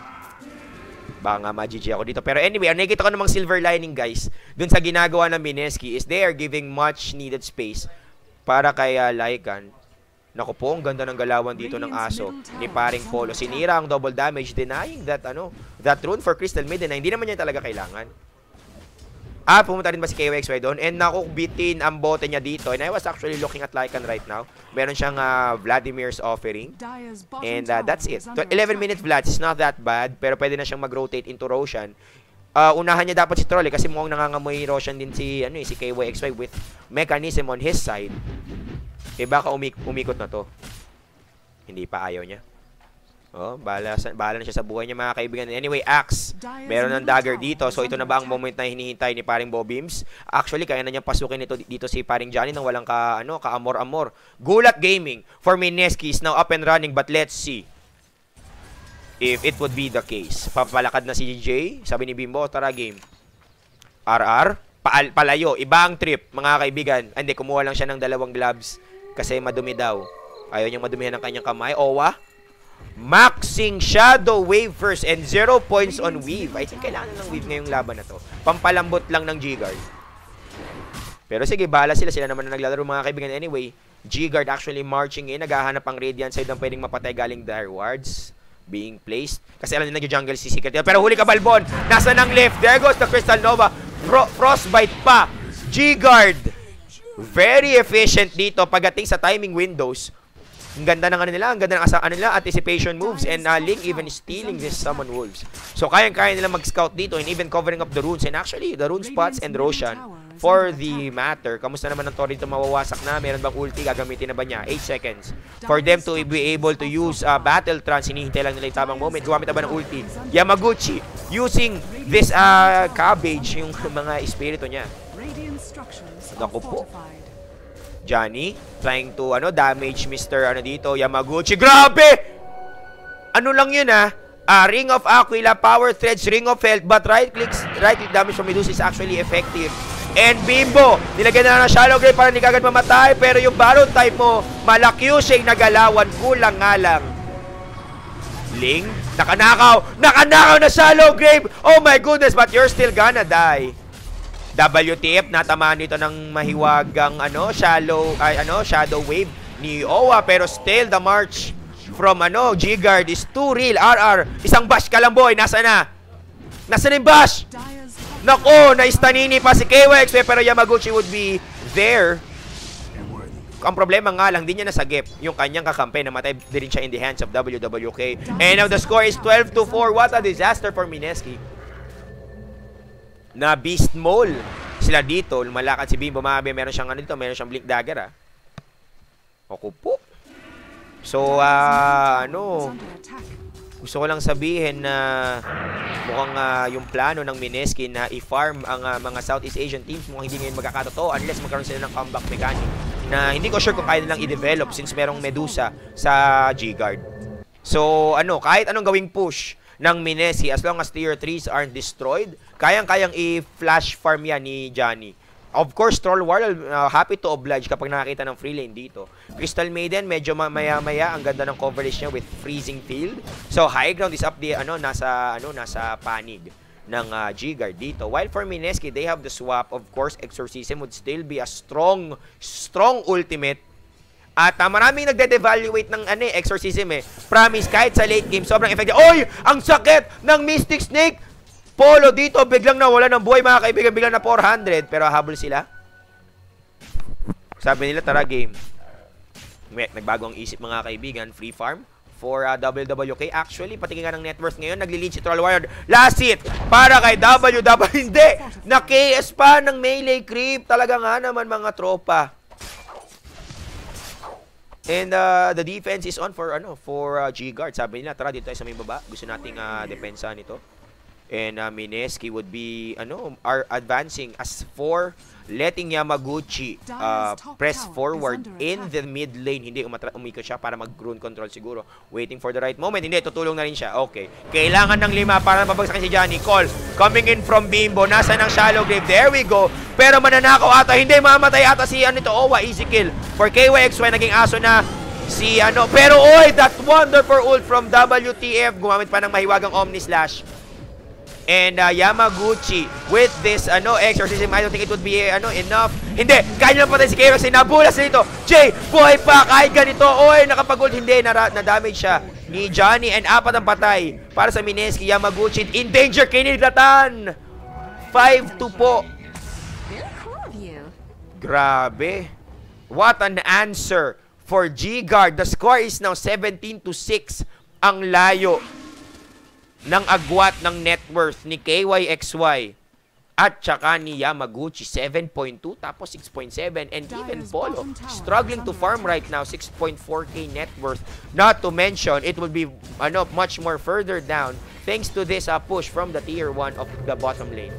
Baka nga ma-GG ako dito. Pero anyway, nakikita ko namang silver lining guys. Dun sa ginagawa ng Mineski is they are giving much needed space para kay Lycan. Naku po, ang ganda ng galawan dito ng aso ni paring Polo. Sinira ang double damage, denying that rune for Crystal Maiden na hindi naman niya talaga kailangan. Pumunta rin ba si KYXY doon? And nakubitin ang bote niya dito. And I was actually looking at Lycan right now. Meron siyang Vladimir's offering. And that's it. 11 minutes Vlad is not that bad. Pero pwede na siyang mag-rotate into Roshan. Unahan niya dapat si Troll kasi mukhang nangangamoy Roshan din si KYXY with mechanism on his side. Baka umikot na to. Hindi pa, ayaw niya. Bahala na siya sa buhay niya mga kaibigan. Anyway, Axe. Meron ng dagger dito. So ito na ba ang moment na hinihintay ni paring Bobims? Actually, kaya na niyang pasukin dito si paring Johnny nang walang kaamor-amor. Gulat Gaming for Mineski is now up and running, but let's see if it would be the case. Papalakad na si DJ. Sabi ni Bimbo, tara game. RR. Palayo. Iba ang trip mga kaibigan. Hindi, kumuha lang siya ng 2 gloves. Kasi madumi daw. Ayaw niyang madumihan ng kanyang kamay. Owa. Maxing Shadow Wave first and 0 points on Weave. I think kailangan ng Weave ngayong laban na to. Pampalambot lang ng G-Guard. Pero sige, bahala sila. Sila naman na naglalaro mga kaibigan. Anyway, G-Guard actually marching in. Naghahanap ang Radiant side ng pwedeng mapatay galing dire wards being placed. Kasi alam niya nag-jungle si Secret. Pero huli ka Balbon. Nasa ng left. There goes the Crystal Nova. Frostbite pa. G-Guard. Very efficient dito pagdating sa timing windows. Ang ganda ng nila, ang ganda ng anticipation moves, and Ling even stealing this summon wolves. So kaya nila mag-scout dito and even covering up the runes, and actually the rune spots and Roshan for the matter. Kamusta naman ang Tori dito, mawawasak na? Meron bang ulti? Gagamitin na ba niya? 8 seconds for them to be able to use battle trance. Hinihintay lang nila yung tamang moment. Gumamit na ba ng ulti? Yamaguchi using this cabbage, yung mga espiritu niya. Naku po. Johnny trying to damage Mr. dito, Yamaguchi. Grabe! Ano lang yun Ring of Aquila, Power Threads, Ring of Health, but right click damage from Medusa is actually effective. And Bimbo, nilagyan na ng Shallow Grave para hindi kagad mamatay, pero yung Baron type mo, malakyusing nagalawan, kulang nga lang. Ling, nakanakaw na Shallow Grave. Oh my goodness, but you're still gonna die. WTF natamaan dito ng mahiwagang Shadow Wave ni Owa, pero still the march from G-Guard is too real. RR, isang bash ka lang boy, nasa na yung bash? Nako, na-istanini pa si KYX, pero Yamaguchi would be there. Ang problema nga lang, di niya nasagip yung kanyang kakampi, namatay din siya in the hands of WWK. And now the score is 12-4. What a disaster for Mineski. Na Beast Mole sila dito, lumalakad si Bimbo, meron siyang meron siyang Blink Dagger Oku po. So gusto ko lang sabihin na mukhang yung plano ng Mineski na i-farm ang mga Southeast Asian teams mukhang hindi ngayon magkakatotoo unless magkaroon sila ng comeback mechanic na hindi ko sure kung kaya nilang i-develop since merong Medusa sa G-Guard. So kahit anong gawing push ng Mineski, as long as tier 3s aren't destroyed, kayang-kayang i-flash farm yan ni Johnny. Of course, Troll Warlord, happy to oblige kapag nakakita ng free lane dito. Crystal Maiden, medyo maya-maya, ang ganda ng coverage niya with freezing field. So, high ground is up the, nasa panig ng G-Guard dito. While for Mineski, they have the swap. Of course, Exorcism would still be a strong ultimate. At maraming nagde-devaluate ng Exorcism Promise, kahit sa late game, sobrang effective. Oy! Ang sakit ng Mystic Snake! Polo dito, biglang nawala ng buhay mga kaibigan, biglang na 400. Pero habol sila. Sabi nila, tara game. Nagbago ang isip mga kaibigan. Free farm for WWK. Actually, patingin nga ng net worth ngayon, nagli-lead si Troll Warrior. Last hit para kay WWK. Hindi! Na-KS pa ng melee creep. Talaga nga naman mga tropa. And the defense is on for G-Guard. Sabi nila, tara dito tayo sa may baba. Gusto nating depensa nito. And Mineski would be are advancing as for letting Yamaguchi press forward in the mid lane. Hindi umikot siya para mag-rune control siguro. Waiting for the right moment. Hindi, tutulong na rin siya. Okay. Kailangan ng 5 para mabagsakin si Johnny. Call coming in from Bimbo. Nasa ng shallow grave. There we go. Pero mananakaw ata. Hindi, mamatay ata si Owa. Easy kill for KYXY. Naging aso na si Pero oy, that wonderful ult from WTF. Gumamit pa ng mahiwagang Omni Slash. And Yamaguchi with this exorcism, I don't think it would be enough. Hindi, kaya naman patay si KYXY. Nabulas nito. Jay, buhay pa kahit ganito. Oy, nakapag-ult. Hindi, na-damage siya ni Johnny. And 4 ang patay para sa Mineski. Yamaguchi in danger. Kinilatan. 5-2 po. Grabe. What an answer for G-Guard. The score is now 17-6. Ang layo ng agwat ng net worth ni KYXY at saka ni Yamaguchi. 7.2 tapos 6.7. And even Polo struggling to farm right now. 6.4k net worth. Not to mention, it will be much more further down thanks to this push from the tier 1 of the bottom lane.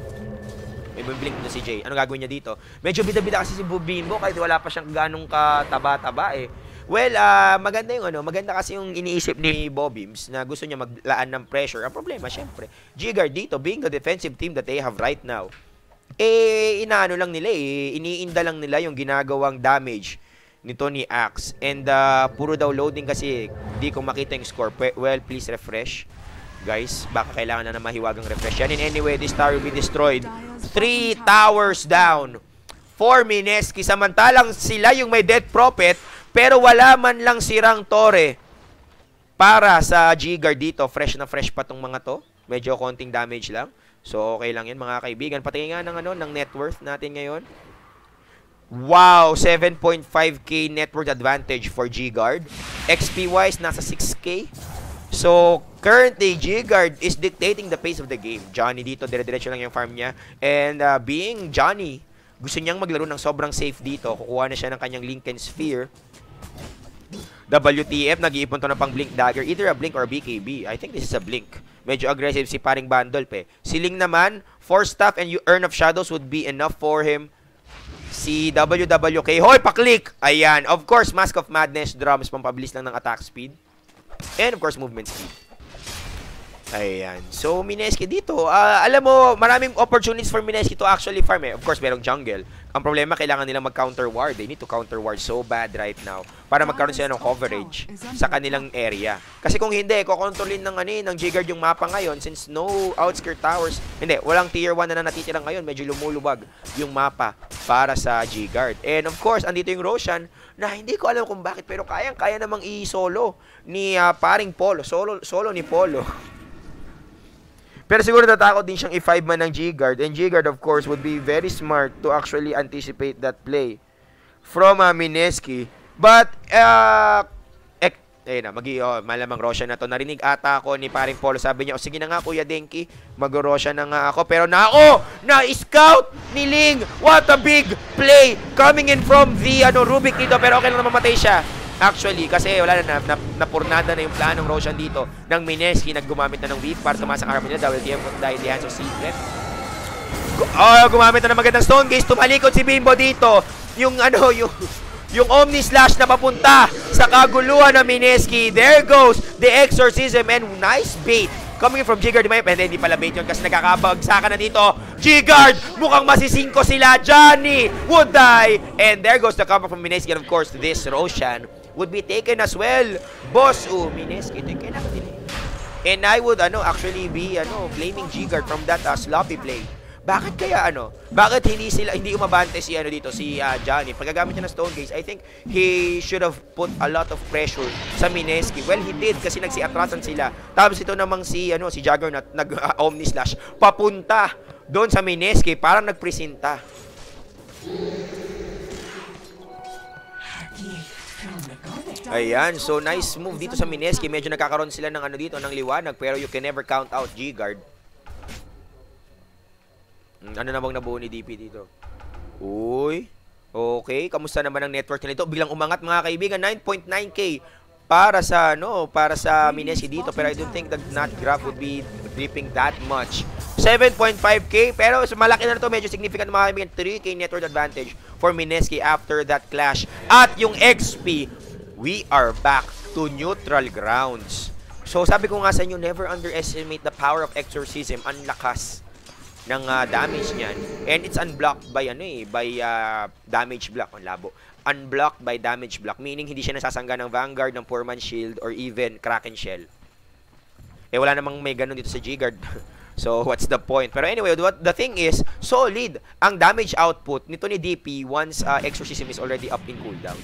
May blink na si Jay. Ano gagawin niya dito? Medyo bida-bida kasi si Bimbo kahit wala pa siyang ganong kataba-taba eh. Well, maganda yung maganda kasi yung iniisip ni Bobims na gusto niya maglaan ng pressure. Ang problema, syempre, G-Guard dito, being the defensive team that they have right now, inaano lang nila iniinda lang nila yung ginagawang damage nito ni Axe. And puro daw loading kasi di ko makita yung score. Well, please refresh. Guys, baka kailangan na mahiwagang refresh yan. And anyway, this tower will be destroyed. 3 towers down for Mineski. Samantalang sila yung may Death Prophet, pero wala man lang sirang Torre para sa G-Guard dito. Fresh na fresh pa tong mga to. Medyo konting damage lang. So, okay lang yan mga kaibigan. Patingin nga ng net worth natin ngayon. Wow! 7.5k net worth advantage for G-Guard. XP-wise, nasa 6k. So, currently, G-Guard is dictating the pace of the game. Johnny dito, dire-diretso lang yung farm niya. And being Johnny, gusto niyang maglaro ng sobrang safe dito. Kukuha na siya ng kanyang Lincoln Sphere. WTF, nag-iipon to ng pang Blink Dagger. Either a Blink or a BKB. I think this is a Blink. Medyo aggressive si paring Bandol pe. Si Ling naman, 4 staff and Urn of Shadows would be enough for him. Si WWK, hoy, paklik! Ayan, of course, Mask of Madness, drums, pampabilis lang ng attack speed. And of course, movement speed. Ayan. So, Mineski dito, alam mo, maraming opportunities for Mineski to actually farm eh. Of course, merong jungle. Ang problema, kailangan nilang mag-counter ward. They need to counter ward so bad right now para magkaroon sila ng coverage sa kanilang area. Kasi kung hindi, kukontrolin ng G-Guard yung mapa ngayon since no outskirt towers. Hindi, walang tier 1 na natitira ngayon. Medyo lumulubag yung mapa para sa G-Guard. And of course, andito yung Roshan na hindi ko alam kung bakit pero kaya namang i-solo ni paring Polo. Solo ni Polo. Pero siguro natakot din siyang i-5 man ng G-Guard. And G-Guard, of course, would be very smart to actually anticipate that play from Mineski. But, malamang Roshan na to. Narinig ata ako ni paring Polo. Sabi niya, sige na nga, Kuya Denki, mag-Roshan na nga ako. Pero na-scout ni Ling. What a big play coming in from the Rubik dito. Pero okay lang na mamatay siya. Actually, kasi wala napurnada na yung planong Roshan dito ng Mineski. Naggumamit na ng weave para tumasang armor nila. WTF dahil the hands of Secret. Gumamit na ng magandang Stone Gaze. Tumalikod si Bimbo dito. Yung Omni Slash na papunta sa kaguluhan ng Mineski. There goes the exorcism and nice bait coming from G-Guard. Hindi pala bait yun kasi nagkakabagsakan na dito. G-Guard, mukhang masisingko sila. Johnny would die. And there goes the cover from Mineski. And of course, this Roshan would be taken as well. Boss, Mineski, ito yung kailangan din. And I would actually be blaming G-Guard from that sloppy play. Bakit kaya bakit hindi umabante si Johnny? Paggagamit niya ng Stone Gaze, I think he should have put a lot of pressure sa Mineski. Well, he did kasi nagsi-atrasan sila. Tapos ito namang si Juggernaut nag-Omni Slash papunta doon sa Mineski, parang nagpresenta. Ayan, so nice move dito sa Mineski. Medyo nagkakaroon sila ng ano dito, ng liwanag, pero you can never count out G-Guard. Ano namang nabuo ni DP dito? Uy, okay. Kamusta naman ang network nito? Biglang umangat mga kaibigan, 9.9k para sa Mineski dito, pero I don't think the nut graph would be dripping that much. 7.5k, pero malaki na ito, medyo significant mga kaibigan. 3k network advantage for Mineski after that clash. At yung XP, we are back to neutral grounds. So sabi ko nga sa inyo, never underestimate the power of Exorcism. Ang lakas ng damage niyan. And it's unblocked by damage block. Ang labo. Unblocked by damage block, meaning hindi siya nasasangga ng Vanguard, ng Poorman Shield, or even Kraken Shell. Eh wala namang may ganun dito sa G-Guard. So what's the point? Pero anyway, the thing is, solid ang damage output nito ni DP once Exorcism is already up in cooldown.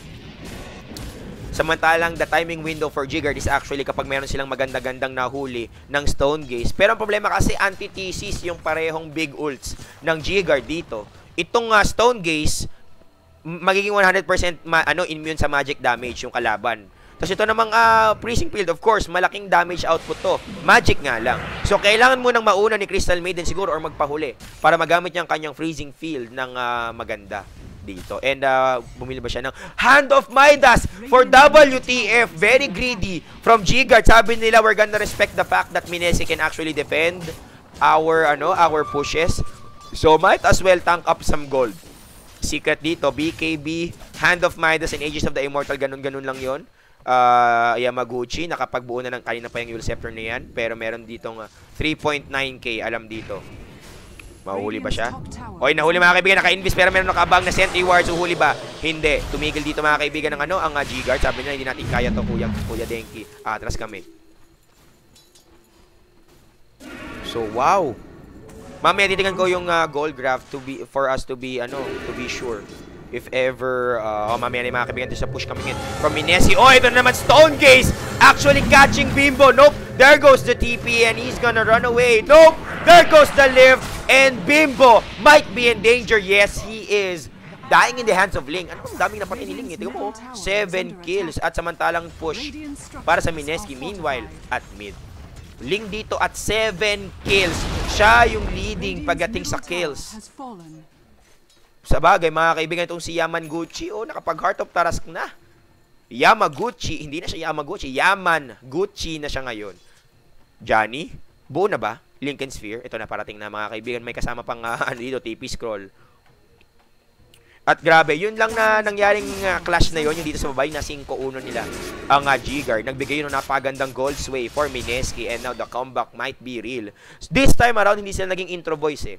Samantalang the timing window for G-Guard is actually kapag meron silang maganda-gandang nahuli ng Stone Gaze. Pero ang problema kasi antithesis yung parehong big ults ng G-Guard dito. Itong Stone Gaze, magiging 100% immune sa magic damage yung kalaban. Tapos ito namang Freezing Field, of course, malaking damage output to. Magic nga lang. So, kailangan mo nang mauna ni Crystal Maiden siguro or magpahuli para magamit niya ang kanyang Freezing Field ng maganda dito. And bumili ba siya ng Hand of Midas for WTF. Very greedy from G-Guard. Sabi nila, we're gonna respect the fact that Mineski can actually defend our pushes. So, might as well tank up some gold. Secret dito, BKB, Hand of Midas, and Aegis of the Immortal, ganun-ganun lang yon. Yamaguchi, nakapagbuo na ng kanina pa yung Eul Scepter na yan, pero meron ditong 3.9k, alam dito. Mahuli ba siya? Oy, nahuli mga kaibigan, naka-invis, pero meron nakaabang na Sentry Ward, uhuli ba? Hindi. Tumigil dito mga kaibigan ng ang G-Guard. Sabi nila, hindi natin kaya to, Kuya Denki. Atras kami. So, wow. Mamaya titingnan ko yung gold graph for us to be sure. If ever, mamaya na mga kaibigan, sa push coming in from Mineski. Oh, ito na naman, Stone Gaze actually catching Bimbo. Nope, there goes the TP and he's gonna run away. Nope, there goes the lift and Bimbo might be in danger. Yes, he is. Dying in the hands of Ling. Ano, daming napatay ni Ling. Tingnan mo, 7 kills at samantalang push para sa Mineski. Meanwhile, at mid, Ling dito at 7 kills. Siya yung leading pagdating sa kills. Sa bagay, mga kaibigan, itong si Yamaguchi, nakapag Heart of Tarask na. Yamaguchi, hindi na siya Yamaguchi, Yamaguchi na siya ngayon. Johnny, buo na ba? Lincoln Sphere, ito na parating na mga kaibigan, may kasama pang dito, TP Scroll. At grabe, yun lang na nangyaring clash na yun, yung dito sa babae na 5-1 nila ang G-Guard. Nagbigay yun ng napagandang gold sway for Mineski and now the comeback might be real. This time around, hindi sila naging intro boys eh.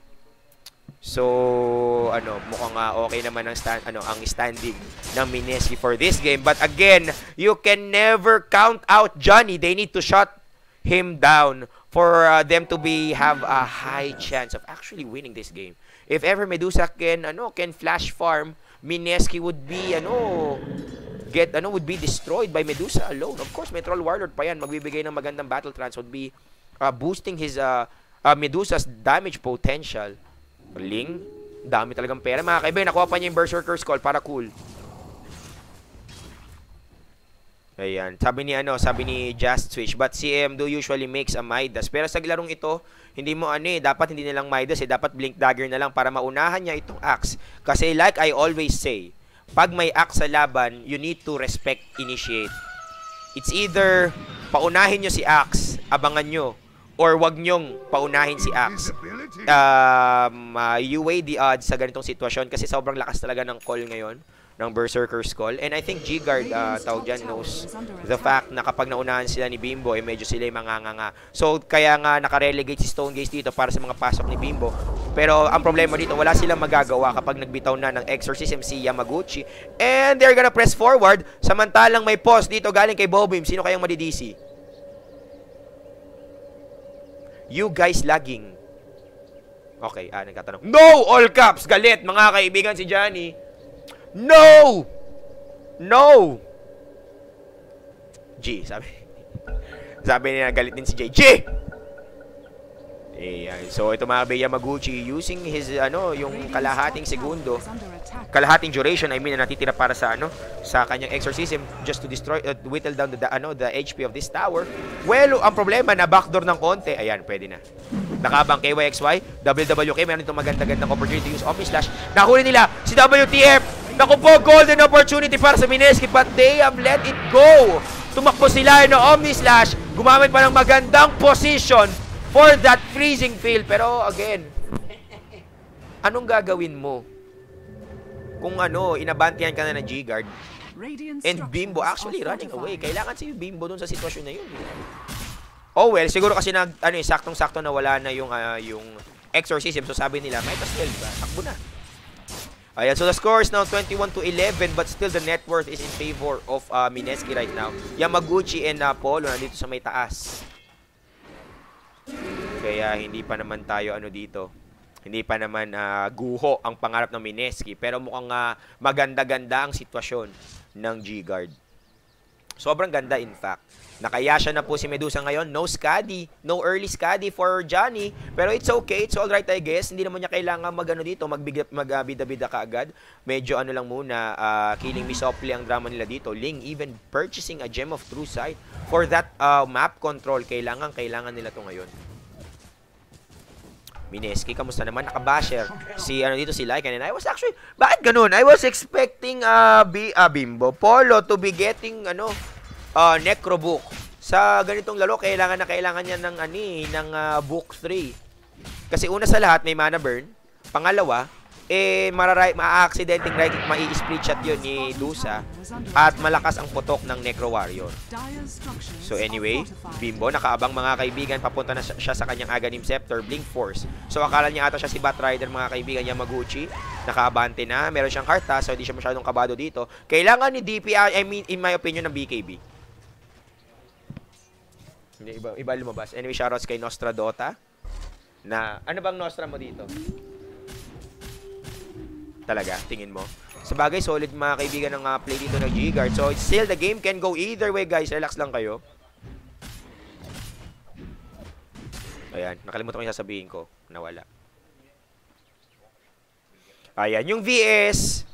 So, mukhang okay naman ang standing ng Mineski for this game. But again, you can never count out Johnny. They need to shut him down for them to have a high chance of actually winning this game. If ever Medusa can flash farm, Mineski would be would be destroyed by Medusa alone. Of course, may Troll Warlord pa yan, magbibigay ng magandang battle trance, would be boosting his Medusa's damage potential. Ling, dami talagang pera. Mga kaibigan, nakuha pa niya yung Berserker's Call para cool. Ayan. Sabi ni Just Switch, but CMDO usually makes a Midas. Pero sa larong ito, hindi mo dapat hindi nilang Midas dapat Blink Dagger na lang para maunahan niya itong Axe. Kasi like I always say, pag may Axe sa laban, you need to respect initiate. It's either paunahin nyo si Axe, abangan nyo, or wag nyong paunahin si Axe. You weigh the odds sa ganitong sitwasyon kasi sobrang lakas talaga ng call ngayon, ng Berserker's Call. And I think G-Guard, tawag dyan, knows the fact na kapag naunahan sila ni Bimbo, medyo sila yung manganganga. So, kaya nga nakarelegate si Stone Gaze dito para sa mga pasok ni Bimbo. Pero ang problema dito, wala silang magagawa kapag nagbitaw na ng Exorcism si Yamaguchi. And they're gonna press forward. Samantalang may pause dito galing kay Bobim. Sino kayang madidisi? You guys lagging. Okay, nagtatanong. No! All caps! Galit, mga kaibigan, si Johnny. No! No! G, sabi niya, galit din si J. G! Ayan. So ito mga Yamaguchi using his yung kalahating segundo, kalahating duration na natitira para sa sa kanyang exorcism just to destroy whittle down the HP of this tower. Well, ang problema na backdoor ng konti. Ayan, pwede na. Nakabang KYXY, WWK, meron itong maganda-gandang opportunity to use Omni Slash. Nahuli nila si WTF. Naku po, golden opportunity para sa Mineski, but they have let it go. Tumakbo sila ng Omni Slash, gumamit pa ng magandang position for that freezing field. Pero again, anong gagawin mo kung inabantihan ka na ng G-Guard and Bimbo actually running away? Kailangan si Bimbo dun sa sitwasyon na yun. Oh well, siguro kasi saktong-sakto na wala na yung exorcism. So sabi nila, might as well, takbo na. Ayan, so the score is now 21-11, but still the net worth is in favor of Mineski right now. Yamaguchi and Polo nandito sa may taas. Kaya hindi pa naman tayo dito. Hindi pa naman guho ang pangarap ng Mineski. Pero mukhang maganda-ganda ang sitwasyon ng G-Guard. Sobrang ganda in fact. Nakayasha na po si Medusa ngayon. No Scuddy. No early Scuddy for Johnny. Pero it's okay. It's alright I guess. Hindi naman niya kailangan dito. Magbida-bida kaagad. Medyo lang muna. Killing me softly ang drama nila dito. Ling even purchasing a Gem of True Sight for that map control. Kailangan nila to ngayon. Mineski, kamusta naman? Nakabasher. Dito si Lycan. And I was actually, bakit ganun? I was expecting Bimbo Polo to be getting Necrobook. Sa ganitong laro, kailangan niya ng book 3. Kasi una sa lahat, may mana burn. Pangalawa, ma-accidenting right, ma-i-split shot yun ni Dusa. At malakas ang putok ng Necro Warrior. So anyway, Bimbo, nakaabang mga kaibigan. Papunta na siya sa kanyang Aghanim Scepter, Blink Force. So akala niya ata siya si Batrider, mga kaibigan, Yamaguchi. Nakaabante na. Meron siyang karta, so hindi siya masyadong kabado dito. Kailangan ni DPI, I mean, in my opinion, ng BKB. Hindi, iba lumabas. Anyway, shoutouts kay Nostra Dota. Ano bang Nostra mo dito? Talaga, tingin mo? Sa bagay, solid mga kaibigan ng play dito ng G-Guard. So, still, the game can go either way, guys. Relax lang kayo. Ayan, nakalimutan ko yung sasabihin ko. Nawala. Ayan, yung VS,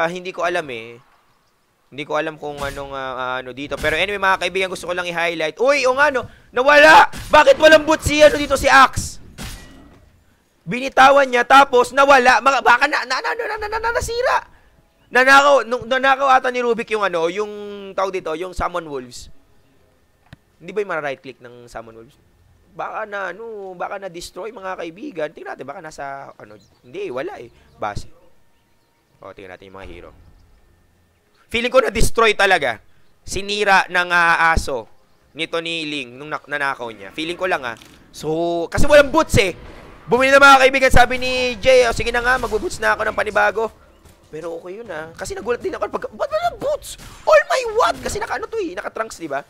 hindi ko alam eh. Hindi ko alam kung anong dito. Pero anyway, mga kaibigan, gusto ko lang i-highlight. Uy, nawala! Bakit walang boot dito si Axe? Binitawan niya, tapos nawala. Baka nasira. Nanakaw ata ni Rubik yung yung tawag dito, yung Summon Wolves. Hindi ba yung right click ng Summon Wolves? Baka na destroy mga kaibigan. Tingnan natin, baka nasa hindi, wala eh. Base. Tingnan natin yung mga hero. Feeling ko na-destroy talaga. Sinira ng aso nito ni Ling nung nanakaw niya. Feeling ko lang So, kasi walang boots eh. Bumili na mga kaibigan, sabi ni Jay, sige na nga, magbuboots na ako ng panibago. Pero okay yun Kasi nagulat din ako. Ba't walang boots? All my what? Kasi naka-trunks, diba?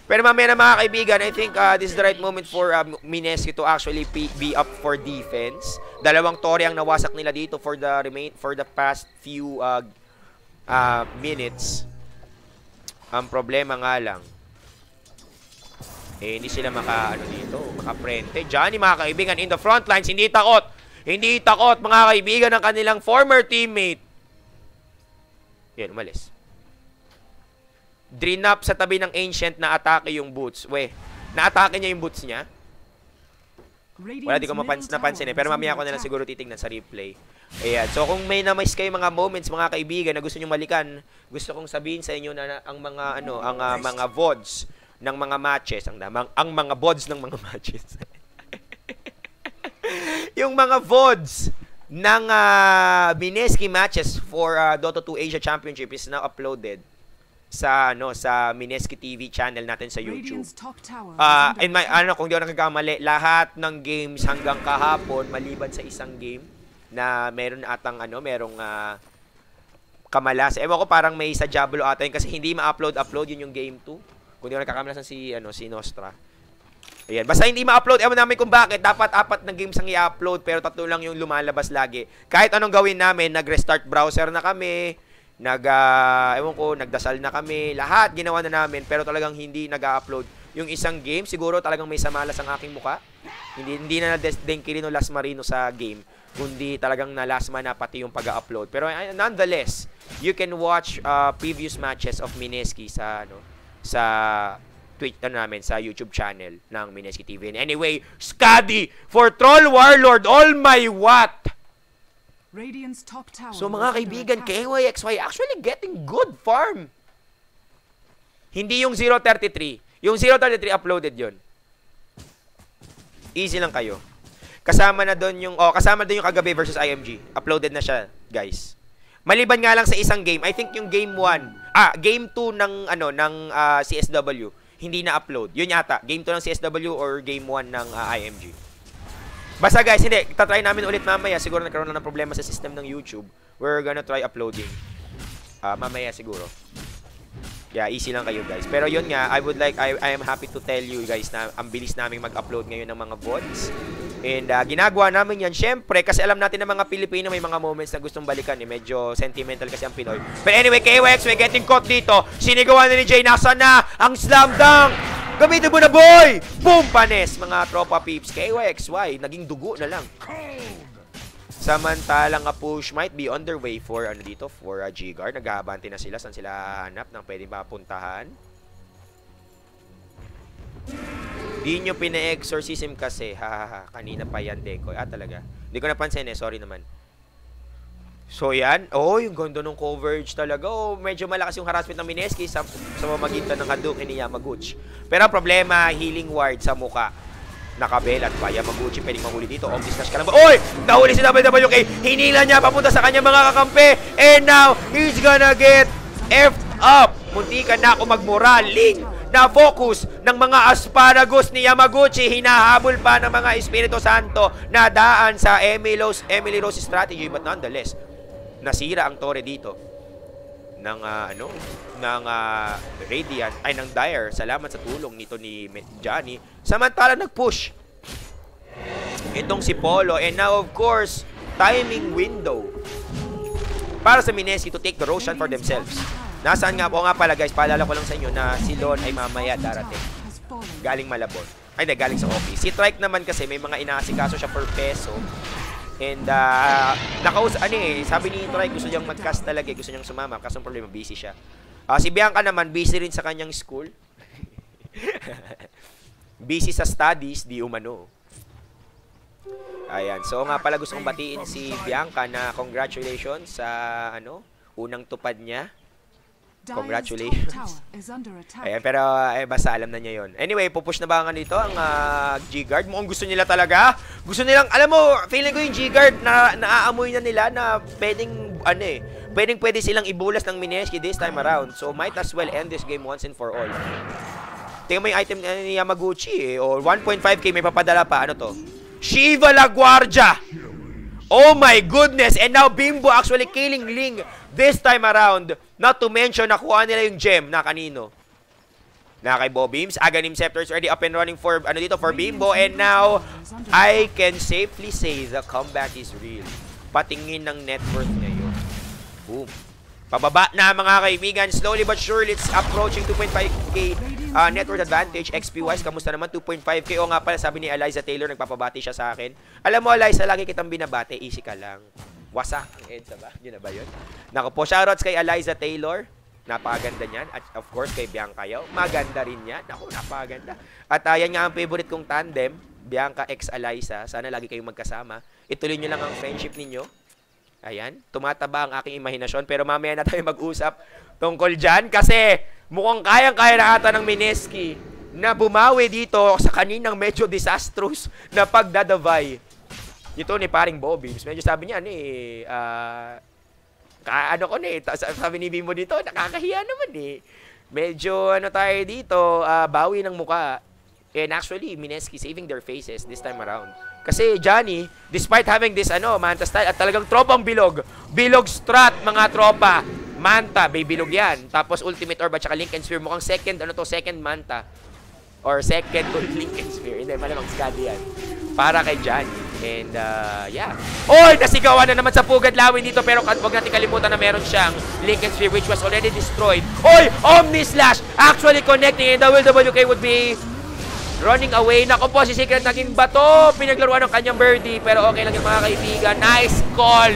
Pero mamaya na mga kaibigan, I think this is the right moment for Mineski to actually be up for defense. Dalawang tore ang nawasak nila dito for the past few minutes. Ang problema nga lang, hindi sila maka-prente. Johnny, mga kaibigan, in the front lines, hindi takot. Hindi takot, mga kaibigan, ng kanilang former teammate. Yan, umalis. Drinap sa tabi ng Ancient na atake yung boots. Na-atake niya yung boots niya? Wala, di ko napansin eh. Pero mamaya ko na lang siguro titignan sa replay. Ayan. So, kung may na-miss kayo mga moments, mga kaibigan, na gusto nyo malikan, gusto kong sabihin sa inyo na ang mga, mga VODs ng mga matches, ang mga VODs ng mga matches. Yung mga VODs ng Mineski matches for Dota 2 Asia Championship is now uploaded sa Mineski TV channel natin sa YouTube. Kung di ako nagkakamali, lahat ng games hanggang kahapon maliban sa isang game na meron atang merong kamalas. Ewan ko, parang may sa Diablo ata yun kasi hindi ma-upload yun yung game 2. Kung di ko nagkakamalasan si Nostra. Ayan. Basta hindi ma-upload. Ewan namin kung bakit. Dapat 4 na games ang i-upload pero 3 lang yung lumalabas lagi. Kahit anong gawin namin, nag-restart browser na kami, nagdasal na kami, lahat ginawa na namin pero talagang hindi nag-upload yung isang game, siguro talagang may samalas ang aking muka. Hindi na Denki Las Marino sa game, kundi talagang nalasma na pati yung pag-upload. Pero nonetheless, you can watch previous matches of Mineski sa Twitch namin, sa YouTube channel ng Mineski TV. And anyway, Skadi for Troll Warlord, all my what? Radiant's top tower. So mga kaibigan, KYXY actually getting good farm. Hindi yung 033. Yung 033 uploaded yon. Easy lang kayo. Kasama doon yung kagabi versus IMG. Uploaded na siya, guys. Maliban nga lang sa isang game. I think yung game 1, game 2 ng CSW, hindi na upload. Yun yata, game 2 ng CSW or game 1 ng IMG. Basta guys, hindi, tatry namin ulit mamaya. Siguro nagkaroon lang ng problema sa system ng YouTube. We're gonna try uploading. Mamaya siguro. Yeah, easy lang kayo guys. Pero yun nga, I am happy to tell you guys na ang bilis naming mag-upload ngayon ng mga VODs. And ginagawa namin yan, syempre, kasi alam natin na mga Pilipino may mga moments na gustong balikan. Medyo sentimental kasi ang Pinoy. But anyway, KYX, we're getting caught dito. Sinigawan na ni Jay, nasa na ang slam dunk. Gamitin mo na, boy! Boom! Panes, mga tropa peeps. KYXY, naging dugo na lang. Samantalang push might be underway for for G-Guard. Naghahabanti na sila. Saan sila hanap ng pwedeng mapuntahan? Di nyo pina-exorcism kasi. Kanina pa yan, Dekoy. Talaga. Hindi ko napansin sorry naman. So yan. Yung ganda ng coverage talaga. Medyo malakas yung harassment ng Mineski sa mamagitan ng Hadouken ni Yamaguchi. Pero ang problema, healing ward sa muka. Nakabelat pa. Yamaguchi pwedeng mahuli dito. Omni-slash ka lang ba? Nahuli si WWK. Hinila niya papunta sa kanyang mga kakampi. And now, he's gonna get F'd up. Muntikan na ako magmoraling na focus ng mga asparagus ni Yamaguchi. Hinahabol pa ng mga Espiritu Santo na daan sa Emily Rose strategy. But nonetheless, nasira ang tore dito ng Radiant ay ng Dire. Salamat sa tulong nito ni Johnny. Samantala nag-push itong si Polo, and now of course timing window para sa Mineski to take the Roshan for themselves. Nasaan nga po nga pala guys, paalala ko lang sa inyo na si Lon ay mamaya darating. Galing Malabon. Galing sa office. Si Trike naman kasi may mga inaasikaso siya per peso. And sabi ni Trike gusto niyang mag-cast talaga, gusto niyang sumama kasi ang problema busy siya. Si Bianca naman busy rin sa kanyang school. Busy sa studies, di umano. Ayan. So nga pala gusto kong batiin si Bianca na congratulations sa unang tupad niya. Congratulations. Ayan, pero basta alam na niya yon. Anyway, pupush na ba nga dito ang G-Guard? Mukhang gusto nila talaga. Gusto nilang, alam mo, feeling ko yung G-Guard na naaamoy na nila na pwede silang ibulas ng Mineski this time around. So might as well end this game once and for all. Tingnan mo yung item ni Yamaguchi or 1.5k may papadala pa. Ano to? Shiva La Guardia! Oh my goodness! And now Bimbo actually killing Ling this time around. Not to mention, nakuha nila yung gem na kanino. Na kay Bobims. Aghanim Scepter is already up and running for Bimbo. And now, I can safely say the comeback is real. Patingin ng net worth ngayon. Boom. Pababa na mga kaibigan. Slowly but surely, it's approaching 2.5k net worth advantage. XP-wise, kamusta naman? 2.5k. O nga pala, sabi ni Eliza Taylor, nagpapabati siya sa akin. Alam mo, Eliza, lagi kitang binabate. Easy ka lang. Wasak ang EDSA ba? Yun na ba yun? Naku po, shoutouts kay Eliza Taylor. Napakaganda niyan. At of course, kay Bianca Yao. Maganda rin yan. Naku, napakaganda. At yan nga ang favorite kong tandem. Bianca x Eliza. Sana lagi kayong magkasama. Ituloy nyo lang ang friendship ninyo. Ayan. Tumataba ang aking imahinasyon. Pero mamaya na tayo mag-usap tungkol dyan. Kasi mukhang kayang-kaya na ata ng Mineski na bumawi dito sa kaninang medyo disastrous na pagdadavay. Ito ni paring Bobims. Medyo sabi niya, sabi ni Bimbo dito, nakakahiya naman Medyo, tayo dito, bawi ng muka. And actually, Mineski saving their faces this time around. Kasi Johnny, despite having this, Manta style, at talagang tropang bilog. Bilog strat, mga tropa. Manta, bilog yan. Tapos ultimate orb at saka link and spear. Mukhang second Manta. Or second link and spear. Hindi, malamang Skadi yan. Para kay Johnny. And yeah. Oy, nasigawan na naman sa Pugad Lawin dito, pero wag natin kalimutan na meron siyang Lincoln Sphere which was already destroyed. Oy, Omni Slash actually connecting, and the WWK would be running away. Naku po, si Secret naging bato. Pinaglaruan ng kanyang birdie, pero okay lang yung mga kaibigan. Nice call.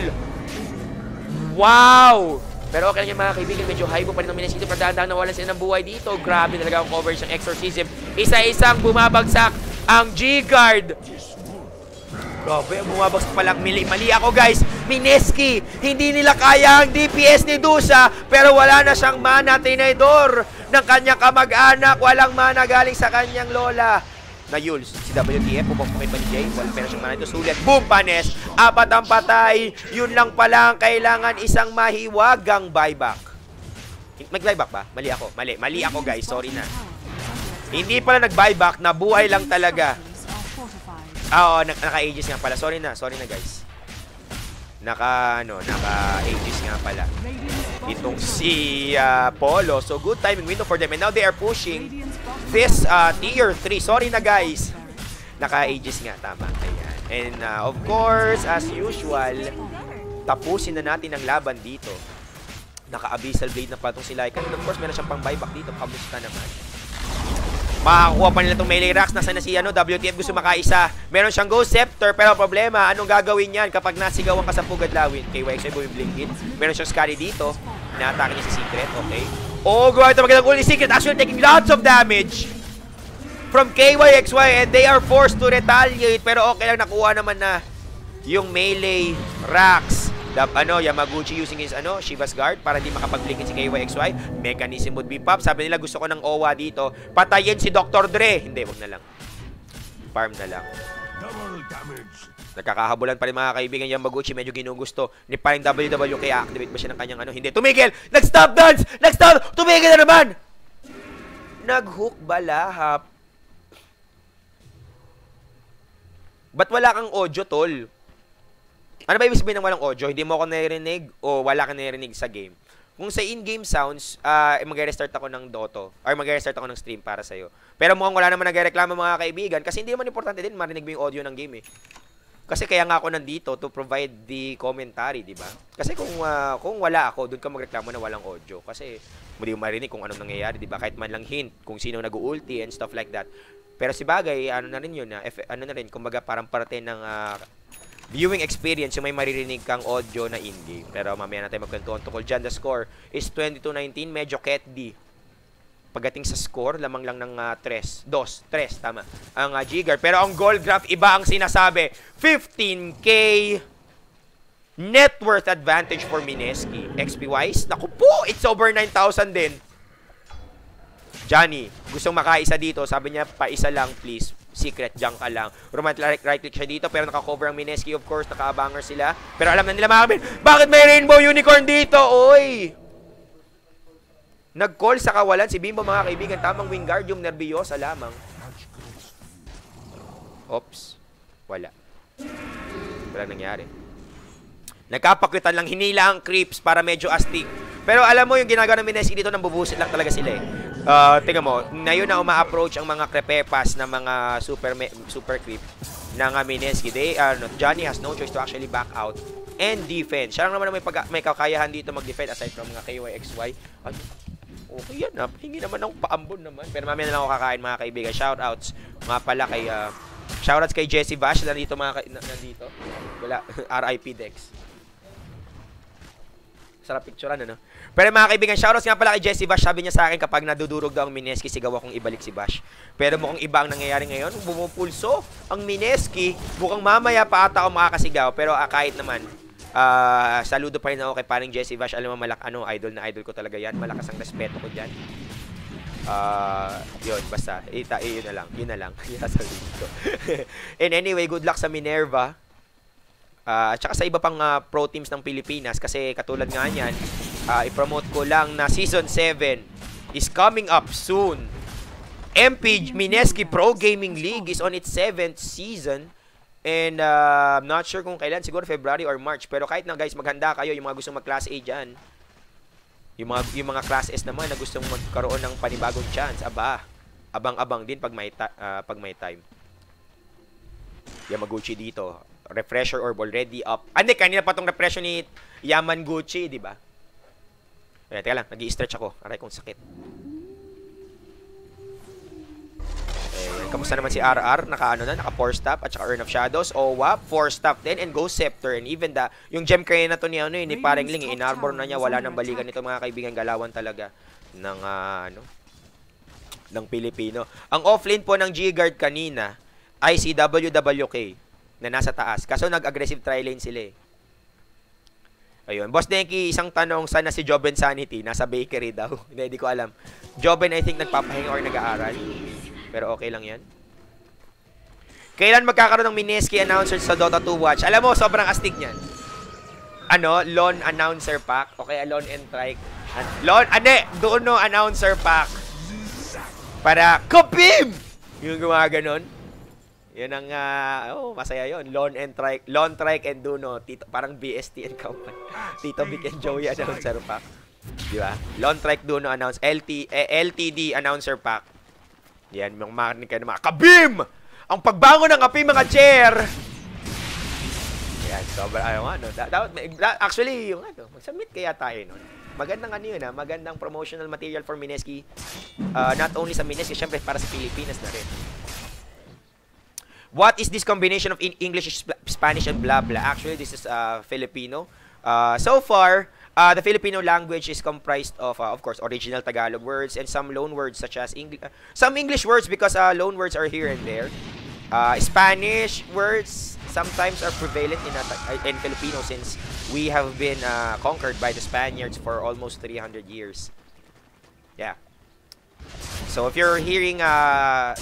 Wow. Pero okay lang yung mga kaibigan, medyo haibo pa rin ng Minescity, pero dahan-dahan nawalan sila ng buhay dito. Grabe talaga ang coverage ng Exorcism. Isa-isang bumabagsak ang G-Guard. Grabe, bumabagsak pa lang. Mali ako guys. Mineski, hindi nila kaya ang DPS ni Dusa, pero wala na siyang mana. Tinidor ng kanyang kamag-anak. Walang mana galing sa kanyang lola na Yules. Si WTF, pupapakit pa ni Jay. Wala pera siyang mana ito. Sulit. Boom, panes. 4 ang patay. Yun lang pala ang kailangan, isang mahiwagang buyback. Mag-buyback ba? Mali ako. Mali ako guys. Sorry na. Hindi pala nag-buyback. Nabuhay lang talaga. Oo, naka-aegis nga pala. Sorry na guys. Naka-aegis nga pala. Itong si Polo. So, good timing window for them. And now they are pushing this tier 3. Sorry na guys. Naka-aegis nga. Tama. Ayan. And of course, as usual, tapusin na natin ang laban dito. Naka-abyssal blade na pa itong si Lycan. And of course, meron siyang pang buyback dito. Kamusta naman? Makakuha pa nila itong melee racks. Nasaan na si WTF gusto makaisa. Meron siyang Ghost Scepter. Pero problema, anong gagawin yan kapag nasigawan ka sa Pugad Lawin? KYXY bumiblingkin. Meron siyang Scary dito. Inaatake niya si Secret. Okay. Oh, grabe ito magandang uli. Secret actually taking lots of damage from KYXY. And they are forced to retaliate. Pero okay lang, nakuha naman na yung melee racks. Yamaguchi using his Shiva's Guard para hindi makapag-blinkin si KYXY. Mechanism would be pop. Sabi nila gusto ko ng OWA dito. Patayin si Dr. Dre. Hindi, wag na lang. Farm na lang. Nagkakahabulan pa rin mga kaibigan. Yamaguchi medyo ginugusto ni paring WWK. Activate ba siya ng kanyang Hindi. Tumigil! Nag-stop dance! Nag-stop! Tumigil na naman! Nag-hook balahap. Ba't wala kang audio, tol? Ano ba ibig sabihin ng walang audio? Hindi mo ako naririnig o wala ka naririnig sa game? Kung sa in-game sounds, mag-restart ako ng Dota or mag-restart ako ng stream para sa'yo. Pero mukhang wala naman nagreklamo mga kaibigan kasi hindi naman importante din marinig mo yung audio ng game eh. Kasi kaya nga ako nandito to provide the commentary, di ba? Kasi kung wala ako, doon ka magreklamo na walang audio. Kasi hindi mo marinig kung anong nangyayari, di ba? Kahit man lang hint kung sino nag-ulti and stuff like that. Pero si bagay, ano na rin yun, kumbaga parang parte ng viewing experience yung may maririnig kang audio na in-game. Pero mamaya na tayo magkwentuhan tungkol dyan. The score is 22-19. Medyo ketdi. Pagdating sa score, lamang lang ng 3, tama. Ang G-Guard. Pero ang goal graph, iba ang sinasabi. 15K net worth advantage for Mineski. XP-wise, naku po, it's over 9,000 din. Johnny, gustong makaisa dito. Sabi niya, paisa lang please. Secret, junk ka lang. Romantic right-click siya dito, pero naka-cover ang Mineski, of course. Naka-abanger sila. Pero alam na nila mga kabin, bakit may Rainbow Unicorn dito? Oy! Nag-call sa kawalan si Bimbo, mga kaibigan. Tamang Wingardium Nerviosa lamang. Oops. Wala. Walang nangyari. Nagkapakwitan lang, hinila ang creeps para medyo astig. Pero alam mo, yung ginagawa ng Mineski dito, nambubusit lang talaga sila eh. Tingnan mo, ngayon na uma-approach ang mga crepepas na mga super creep ng Mineski. Johnny has no choice to actually back out and defend. Siya lang naman may kakayahan dito mag-defend aside from mga KYXY. Okay yan ha, hingi naman ng paambon naman. Pero mamaya na lang ako kakain mga kaibigan. Shoutouts nga pala kay shoutouts kay Jesse Vash nandito nandito. Wala RIP Dex. Sarap picturean, ano? Pero mga kaibigan, shoutouts nga pala kay Jesse Bash. Sabi niya sa akin kapag nadudurog daw ang Mineski, sigaw akong ibalik si Bash. Pero mukhang iba ang nangyayari ngayon. Bumupulso ang Mineski. Mukhang mamaya pa ata ako makakasigaw. Pero kahit naman, saludo pa rin ako kay paring Jesse Bash. Alam mo, idol na idol ko talaga yan. Malakas ang respeto ko dyan. Yun, basta. Yun na lang. And anyway, good luck sa Minerva. At saka sa iba pang pro teams ng Pilipinas kasi katulad nga niyan, i-promote ko lang na Season 7 is coming up soon. MP Mineski Pro Gaming League is on its 7th season and I'm not sure kung kailan, siguro February or March. Pero kahit na guys, maghanda kayo yung mga gustong mag-Class A dyan. Yung mga Class S naman na gustong magkaroon ng panibagong chance. Abang-abang din pag may time. Yamaguchi dito. refresher orb already up. Hindi, kanina pa tong refresher ni Yamaguchi, di ba? Teka lang, nag-i-stretch ako. Aray kong sakit. Kamusta naman si RR? Naka 4 staff at saka Urn of Shadows. OWAP, 4 staff din and Ghost Scepter. And even yung gem crane na to ni parang Ling, in-arbor na niya. Wala nang balikan nito mga kaibigan. Galawan talaga ng Pilipino. Ang offlane po ng G-Guard kanina ay si WWK na nasa taas. Kaso nag-aggressive tri-lane sila eh. Ayun. Boss Denki, isang tanong, sana si Joben Sanity? Nasa bakery daw. Hindi ko alam. Joben, I think, nagpapahinga or nag-aaral. Pero okay lang yan. Kailan magkakaroon ng Mineski announcer sa Dota 2 Watch? Alam mo, sobrang astig niyan. Lone announcer pack. Okay, Lone and Trike. Doon announcer pack. Para, Kabim! Yung gumaganon. Yan ang, masaya yon. Lone Trike and Duno. Parang BST and Kaupan. Tito Vic and Joey announcer pack. Di ba? Lone Trike Duno announce. LTD announcer pack. Yan, mga Kabim! Ang pagbangon ng api, mga chair! Yan, sobrang, actually, mag-submit kaya tayo nun. Magandang magandang promotional material for Mineski. Not only sa Mineski, syempre para sa Pilipinas na rin. What is this combination of English, Spanish, and blah blah? Actually, this is Filipino. So far, the Filipino language is comprised of course, original Tagalog words and some loan words such as some English words because loan words are here and there. Spanish words sometimes are prevalent in Filipino since we have been conquered by the Spaniards for almost 300 years. Yeah. So if you're hearing a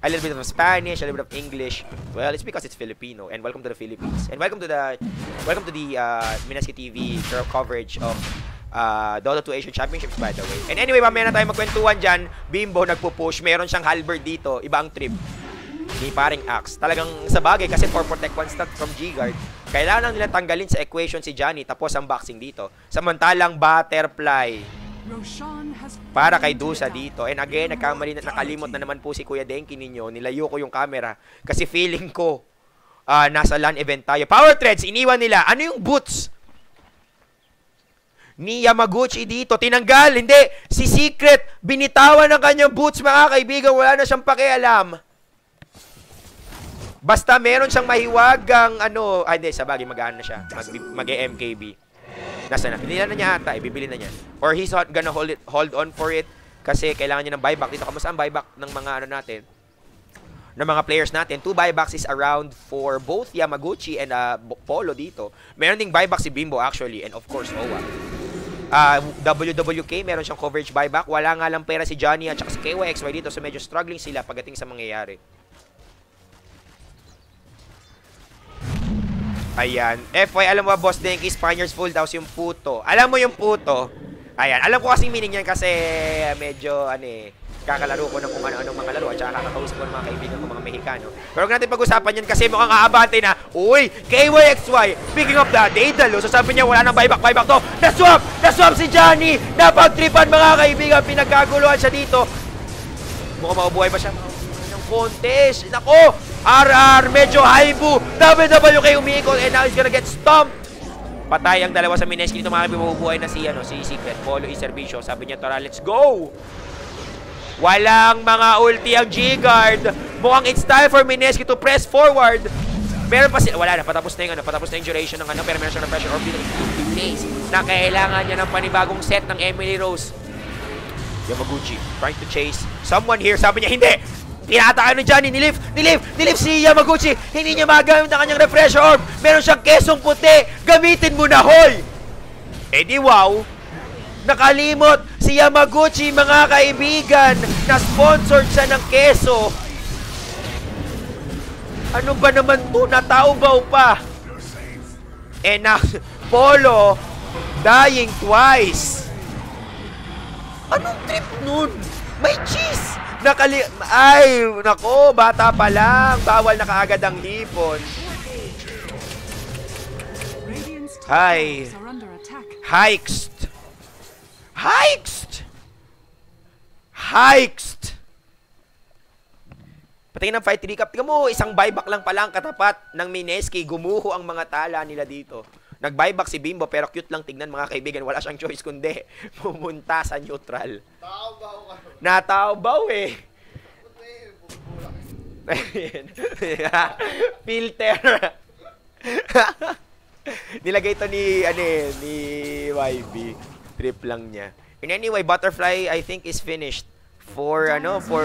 little bit of Spanish, a little bit of English, well, it's because it's Filipino. And welcome to the Philippines. And welcome to the Mineski TV coverage of Dota 2 Asian Championships, by the way. And anyway, mamaya na tayo magkwentuhan dyan. Bimbo nagpo-push. Meron siyang halberd dito. Iba ang trip. Ni paring Axe. Talagang sa bagay kasi for protect one stat from G-Guard, kailangan nila tanggalin sa equation si Johnny tapos ang boxing dito. Samantalang Butterfly para kay Dusa dito. And again, nakalimot na naman po si Kuya Denki ninyo. Nilayo ko yung camera kasi feeling ko nasa LAN event tayo. Power Threads, iniwan nila. Ano yung boots ni Yamaguchi dito? Tinanggal. Hindi. Si Secret, binitawan ng kanyang boots, mga kaibigan. Wala na siyang pakialam. Basta meron siyang mahiwagang hindi, sa bagay mag-ano na siya. Mag-MKB. Nasa na? Pinila na niya ata, ibibili na niya. Or he's gonna hold on for it kasi kailangan niya ng buyback dito. Kamusta ang buyback ng mga natin? Ng mga players natin? 2 buybacks is around for both Yamaguchi and Polo dito. Meron ding buyback si Bimbo actually and of course Owa. WWK meron siyang coverage buyback. Wala nga lang pera si Johnny at saka si KYXY dito so medyo struggling sila pagdating sa mangyayari. Ayan. FY, alam mo ba, Boss Denki, Spaniards full house yung puto. Alam mo yung puto? Ayan. Alam ko kasing meaning yan kasi medyo, kakalaro ko ng kung ano-anong mga laro at saka kakakausap ko ng mga kaibigan ko, mga Mexicano. Pero huwag natin pag-usapan yan kasi mukhang aabante na, uy, KYXY, picking up the Daedalo. So sabi niya, wala nang buyback to. Na-swap si Johnny. Napag-tripan mga kaibigan. Pinagkaguluhan siya dito. Mukhang maubuhay ba siya? Ng contest. Nako! RR, medyo haibu. WWK umiikot and now he's gonna get stomped. Patay ang dalawa sa Mineski dito mga bibubuhay na si Secret. Polo i-servisyo. Sabi niya, tara, let's go. Walang mga ulti ang G-Guard. Mukhang it's time for Mineski to press forward. Meron pa sila. Wala na. Patapos na yung duration ng pero meron siyang pressure orb in place na kailangan niya ng panibagong set ng Emily Rose. Yamaguchi trying to chase someone here. Sabi niya, hindi. Tinatakan ni Johnny, nilif si Yamaguchi. Hindi niya magamit ang kanyang refresher orb. Meron siyang kesong puti. Gamitin mo na, hoy! Eh di wow, nakalimot si Yamaguchi, mga kaibigan, na sponsored siya ng keso. Ano ba naman to? Nataubaw pa. And now, Polo dying twice. Anong trip nun? May cheese! Ay, nako, bata pa lang. Bawal na kaagad ang hipon. Hi. Hiked. Patingin ng fight recap. Tingnan mo, isang buyback lang pala ang katapat ng Mineski. Gumuho ang mga tala nila dito. Nag-buyback si Bimbo pero cute lang tignan mga kaibigan. Wala siyang choice kundi pumunta sa neutral. Nataubaw eh. Filter. Nilagay ito ni YB. Trip lang niya. And anyway, Butterfly I think is finished for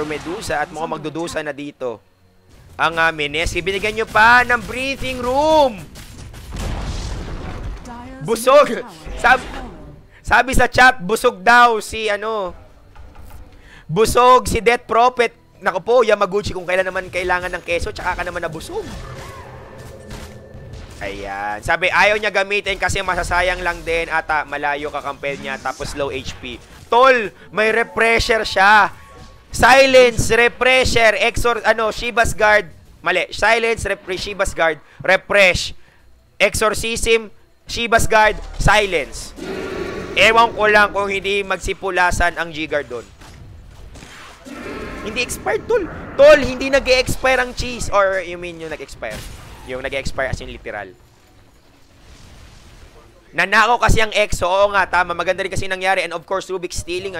Medusa at mukhang magdudusa na dito. Ang Mineski, binigyan nyo pa ng breathing room. Busog. Sabi sa chat, busog daw si busog si Death Prophet. Naku po, Yamaguchi, kung kailan naman kailangan ng keso, tsaka ka naman nabusog. Ayan. Sabi, ayaw niya gamitin kasi masasayang lang din at malayo kakampel niya tapos low HP. Tol, may repressure siya. Silence, repressure, Shiva's Guard. Mali. Silence, Shiva's Guard, refresh. Exorcism, Shiva's Guard, silence. Ewan ko lang kung hindi magsipulasan ang G-Guard doon. Hindi expired, Tol. Tol, hindi nag-e-expire ang cheese. Or you mean yung nag-expire? Yung nag-expire as in literal. Nanakaw kasi ang EXO. Oo nga, tama. Maganda rin kasi nangyari. And of course, Rubik stealing,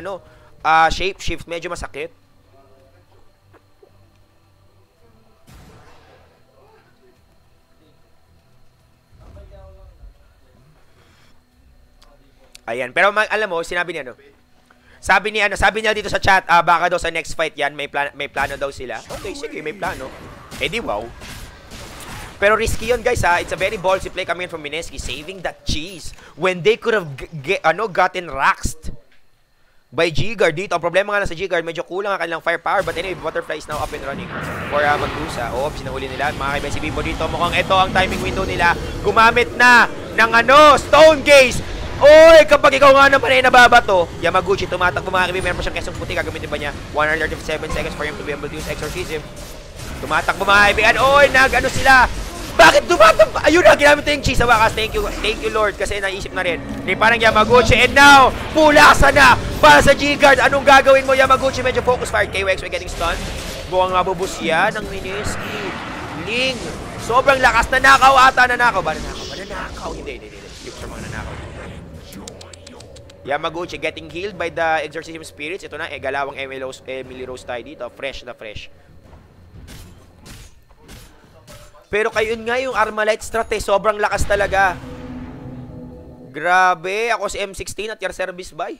shape shift. Medyo masakit. Ayan. Pero alam mo, sinabi niya, Sabi niya dito sa chat, baka daw sa next fight yan, may plano daw sila. Okay, sige, may plano. Eh di wow. Pero risky yun, guys, ha. It's a very ballsy play coming in from Mineski, saving that cheese when they could have gotten raxed by G-Guard dito. Ang problema nga na sa G-Guard, medyo kulang ang kanilang firepower. But anyway, Butterfly is now up and running for Magdusa. Oo, sinahuli nila. Mga kaibigan, si Bimbo dito. Mukhang ito ang timing window nila. Gumamit na ng Stone Gaze. Oy, kapag ikaw nga naman ay nababato, Yamaguchi tumatakbo mga kaibigan, meron pa siyang kesong puti, gagamitin ba niya? 137 seconds for him to be able to use Exorcism. Tumatakbo mga kaibigan, oy, sila? Bakit tumatakbo? Ayun na, ginamit ito yung cheese sa wakas. Thank you Lord, kasi naisip na rin. Ni parang Yamaguchi, and now, pulasa na para sa G-Guard. Anong gagawin mo, Yamaguchi? Medyo focus fired. KOX getting stunned. Buwang mabubus yan ng Mineski. Ling, sobrang lakas. Nanakaw ata, nanakaw. Ba nanakaw? Hindi. Yung sa mga nanakaw. Yamaguchi getting healed by the Exorcism Spirits. Ito na, galawang Emily Rose tayo dito. Fresh na fresh. Pero kayo nga yung Armalite strat sobrang lakas talaga. Grabe, ako si M16 at your service buy.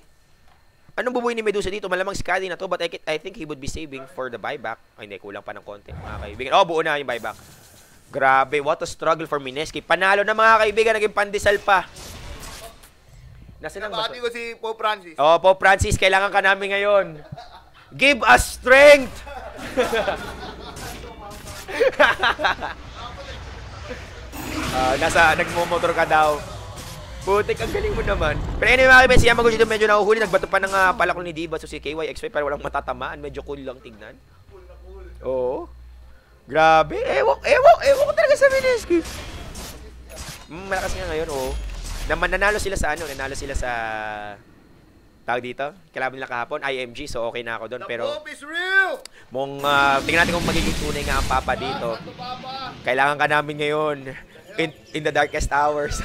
Anong bubuin ni Medusa dito? Malamang Skadi na to, but I think he would be saving for the buyback. Ay, hindi, kulang pa ng konti. Mga kaibigan. Oh, buo na yung buyback. Grabe, what a struggle for Mineski. Panalo na mga kaibigan, naging pandesal pa. Nabati ko si Pope Francis. Oh, Pope Francis, kailangan ka namin ngayon. Give us strength! Nagmumotor ka daw. Putik, ang galing mo naman. Pero anyway, mga kaibigan, si Yamaguchi dito medyo nahuhuli. Nagbato pa ng palakol ni Diva. So si KYXY, pero walang matatamaan. Medyo cool lang tignan. Oo. Grabe. Ewan ko talaga sa Mineski. Malakas nga ngayon, oo. Nanalo sila sa nanalo sila sa tawag dito, kalaban nila kahapon, IMG, so okay na ako doon. Pero tingnan natin kung magiging tunay nga ang papa dito. Kailangan ka namin ngayon in the darkest hours.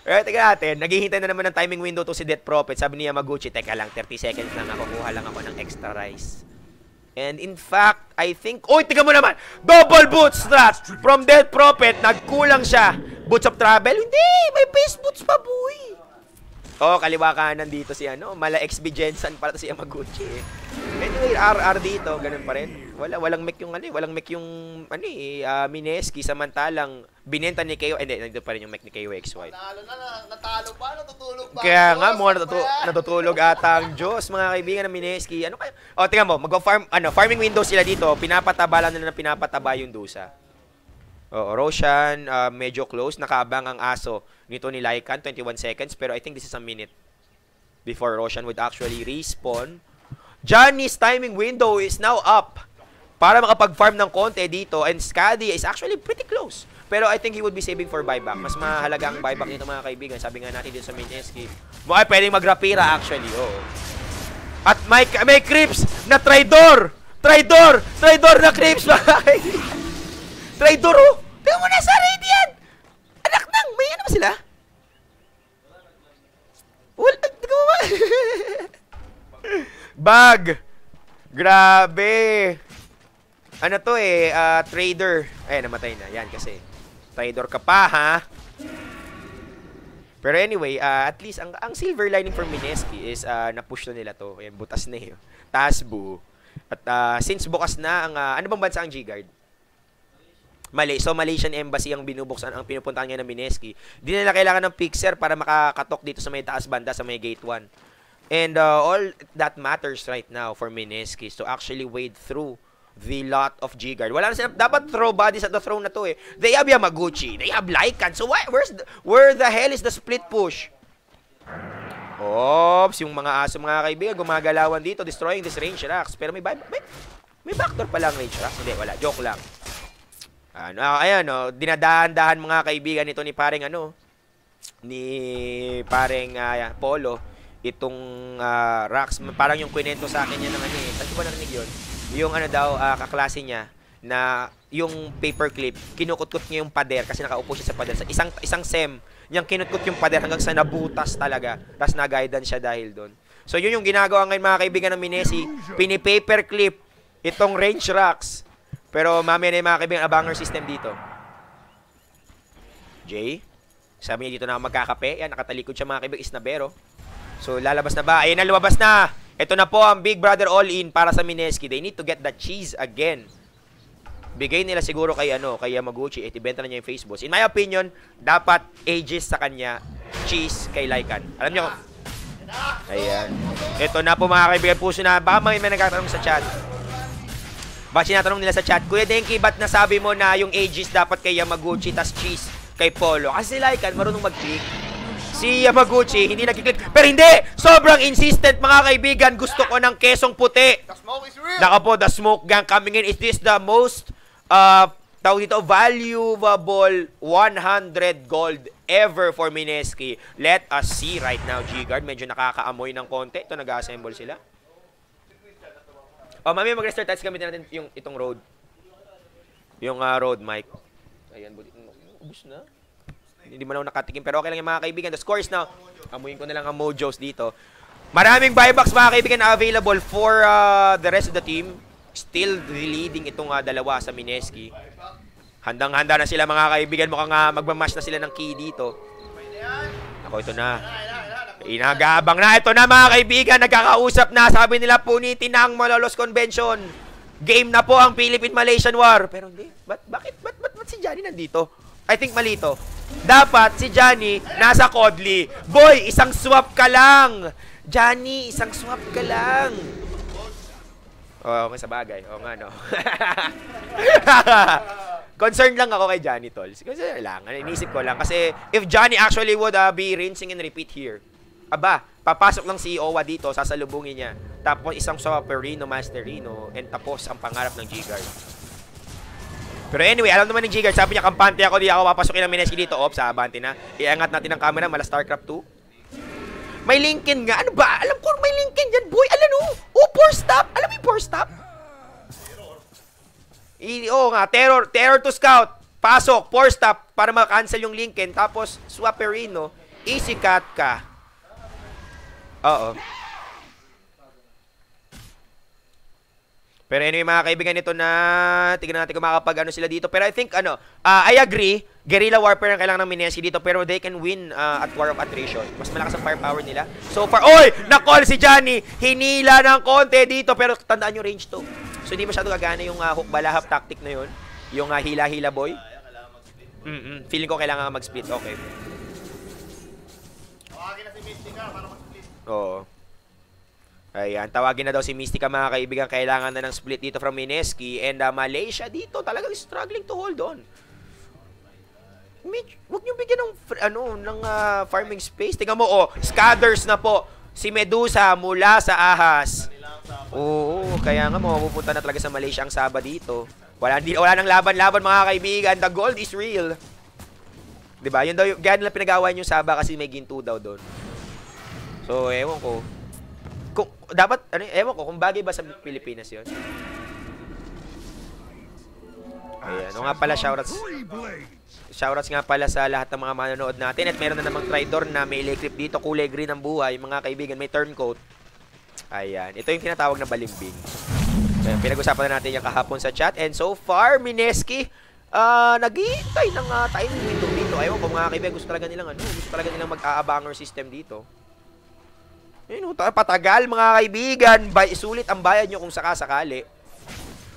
Tingnan natin, naghihintay na naman ng timing window to si Death Prophet. Sabi ni Yamaguchi, teka lang, 30 seconds lang ako, kuha lang ako ng extra rice. And in fact, I think... Uy, tingnan mo naman! Double boots strat from Death Prophet. Nagkulang siya. Boots of travel? Hindi! May base boots pa, boy! Oh, kaliwa kanan dito si Mala XB Jensen para si Yamaguchi eh. Anyway, RR dito, ganun pa rin. Walang mech yung walang mech yung Mineski, samantalang binenta ni KO, hindi, nandito pa rin yung mech ni KOXY. Natalo pa, natutulog pa. Kaya nga, natutulog ata ang Diyos, mga kaibigan ng Mineski. Ano kaya? Oh, tingnan mo, mag-farm, farming window sila dito, pinapataba lang nila na pinapataba yung Dusa. Oh, Roshan, medyo close, nakaabang ang aso nito ni Lycan, 21 seconds, pero I think this is a minute before Roshan would actually respawn. Johnny's timing window is now up para makapag-farm ng konti dito, and Skadi is actually pretty close. Pero I think he would be saving for buyback. Mas mahalaga ang buyback nito mga kaibigan. Sabi nga natin dito sa Mineski. Pwedeng mag-rapira actually. Oh. At may creeps na traidor! Traidor! Traidor na creeps! Traidor, oh! Tingnan mo na sa Radiant! Anak nang! May ano ba sila? Wala! Tingnan mo ba? Bag! Grabe! Ano to eh? Trader. Ay, namatay na. Yan kasi. Trader ka pa, ha? Pero anyway, at least, ang silver lining for Mineski is na-push na nila to. Ayan, butas na yun. Tasbu. At since bukas na, ano bang bansa ang G-Guard? So, Malaysian Embassy ang binubuksan, ang pinupuntahan ngayon ng Mineski. Di nila kailangan ng fixer para makakatok dito sa may taas banda, sa may gate 1. And all that matters right now for Mineski is to actually wade through the lot of G-Guard. Wala na sila, dapat throw bodies at the throne na to eh. They have Yamaguchi, they have Lycan. So where the hell is the split push? Oops, yung mga aso mga kaibigan, gumagalawan dito, destroying this range racks. Pero may backdoor pa lang range racks. Hindi, wala. Joke lang. Ayan, dinadahan-dahan mga kaibigan nito ni pareng Polo. Itong racks. Parang yung kwento sa akin niya ng saan ko ba narinig yun? Yung kaklase niya na yung paperclip, kinukot-kot niya yung pader kasi nakaupo siya sa pader. Sa isang sem, niyang kinukot yung pader hanggang sa nabutas talaga. Tapos na-guidance siya dahil doon. So yun yung ginagawa ngayon mga kaibigan ng Minesi. Pini-paperclip itong range racks. Pero mamaya na yung mga kaibigan, abanger system dito. Jay, sabi niya dito na magkakape. Yan, nakatalikod siya mga kaibigan, Isnabero. So lalabas na ba? Ayun na, lumabas na! Ito na po ang Big Brother all-in para sa Mineski. They need to get the cheese again. Bigay nila siguro kay Yamaguchi. Ibenta na niya yung face boss. In my opinion, dapat Aegis sa kanya, cheese kay Lycan. Alam niyo, ayan. Ito na po mga kaibigan, puso na. Baka may nagtatanong sa chat. Baka sinatanong nila sa chat, Kuya Denki, ba't nasabi mo na yung Aegis dapat kay Yamaguchi tas cheese kay Polo? Kasi Lycan marunong mag-click. Si Yamaguchi, hindi nagkiklik. Pero hindi! Sobrang insistent, mga kaibigan. Gusto ko ng kesong puti. The smoke is real. Naka po, the smoke gang coming in. Is this the most, valuable 100 gold ever for Mineski? Let us see right now, G-Guard. Medyo nakakaamoy ng konti. Ito, nag-assemble sila. Mamaya mag-restart tayo. Gamitin natin itong road. Yung road mic. Ayan, ubus na. Hindi mo lang nakatikim. Pero okay lang yung mga kaibigan. The score is now. Amuyin ko na lang ang mojos dito. Maraming buybacks mga kaibigan na available for the rest of the team. Still leading itong dalawa sa Mineski. Handang-handa na sila mga kaibigan. Mukhang magmamash na sila ng key dito. Ako, ito na. Inagabang na. Ito na mga kaibigan. Nagkakausap na. Sabi nila punitin na ang Malolos Convention. Game na po ang Philippine-Malaysian War. Pero hindi. Bakit si Johnny nandito? I think malito. Dapat si Johnny nasa Kodli. Boy, isang swap ka lang. Johnny, isang swap ka lang. Okay sa bagay. Oo nga, no? Concerned lang ako kay Johnny, tol. Kasi lang, inisip ko lang. Kasi if Johnny actually would be rinsing and repeat here, papasok lang si Owa dito, sasalubungin niya. Tapos isang Swapperino, Masterino, and tapos ang pangarap ng G-Guard. Pero anyway, alam naman ng G-Guard, sabi niya, kampante ako, di ako papasukin ng Mineski dito. Ops, abante na. Iangat natin ang camera, mala StarCraft 2. May Lincoln nga. Ano ba? Alam ko may Lincoln yan, boy. Alam mo? Poor stop. Alam mo yung poor stop? Oo nga, terror to scout. Pasok, poor stop, para makancel yung Lincoln. Tapos, Swapperino, easy cut ka. Oo. Pero anyway, mga kaibigan, ito na, tignan natin kung makakapag sila dito. Pero I think, I agree, guerrilla warfare ang kailangan ng Mineski dito, pero they can win at War of Attrition. Mas malakas ang firepower nila. So far, oy! Na-call si Johnny! Hinila ng konti dito, pero tandaan nyo range to. So hindi masyado gagana yung hook balahap tactic na yun. Yung hila-hila boy. Feeling ko kailangan mag-split. Okay. Tawagin na si Mystica para mag-split. Oo. Ayan, tawagin na daw si Mystica mga kaibigan. Kailangan na ng split dito from Mineski. And Malaysia dito talagang struggling to hold on. Huwag niyo bigyan ng farming space. Tingnan mo, scatters na po. Si Medusa mula sa Ahas. Oo, kaya nga mapupunta na talaga sa Malaysia ang Saba dito. Wala nang laban-laban mga kaibigan. The gold is real. Diba? Yun daw, gano'n lang pinag-awayan yung Saba kasi may ginto daw doon. So, ewan ko. dapat, ano, ewan ko, kung bagay ba sa Pilipinas yun. Ayan, o nga pala, shoutouts nga pala sa lahat ng mga manonood natin. At meron na namang Tridor na may electric dito, kulay green ang buhay. Mga kaibigan, may turncoat. Ayan, ito yung tinatawag na balimbing. Ayan, pinag-usapan na natin yung kahapon sa chat. And so far, Mineski, naghihintay ng timing window dito. Ayaw ko mga kaibigan, gusto talaga nilang mag-aabanger system dito. Ayun, patagal mga kaibigan, sulit ang bayad nyo kung sakasakali.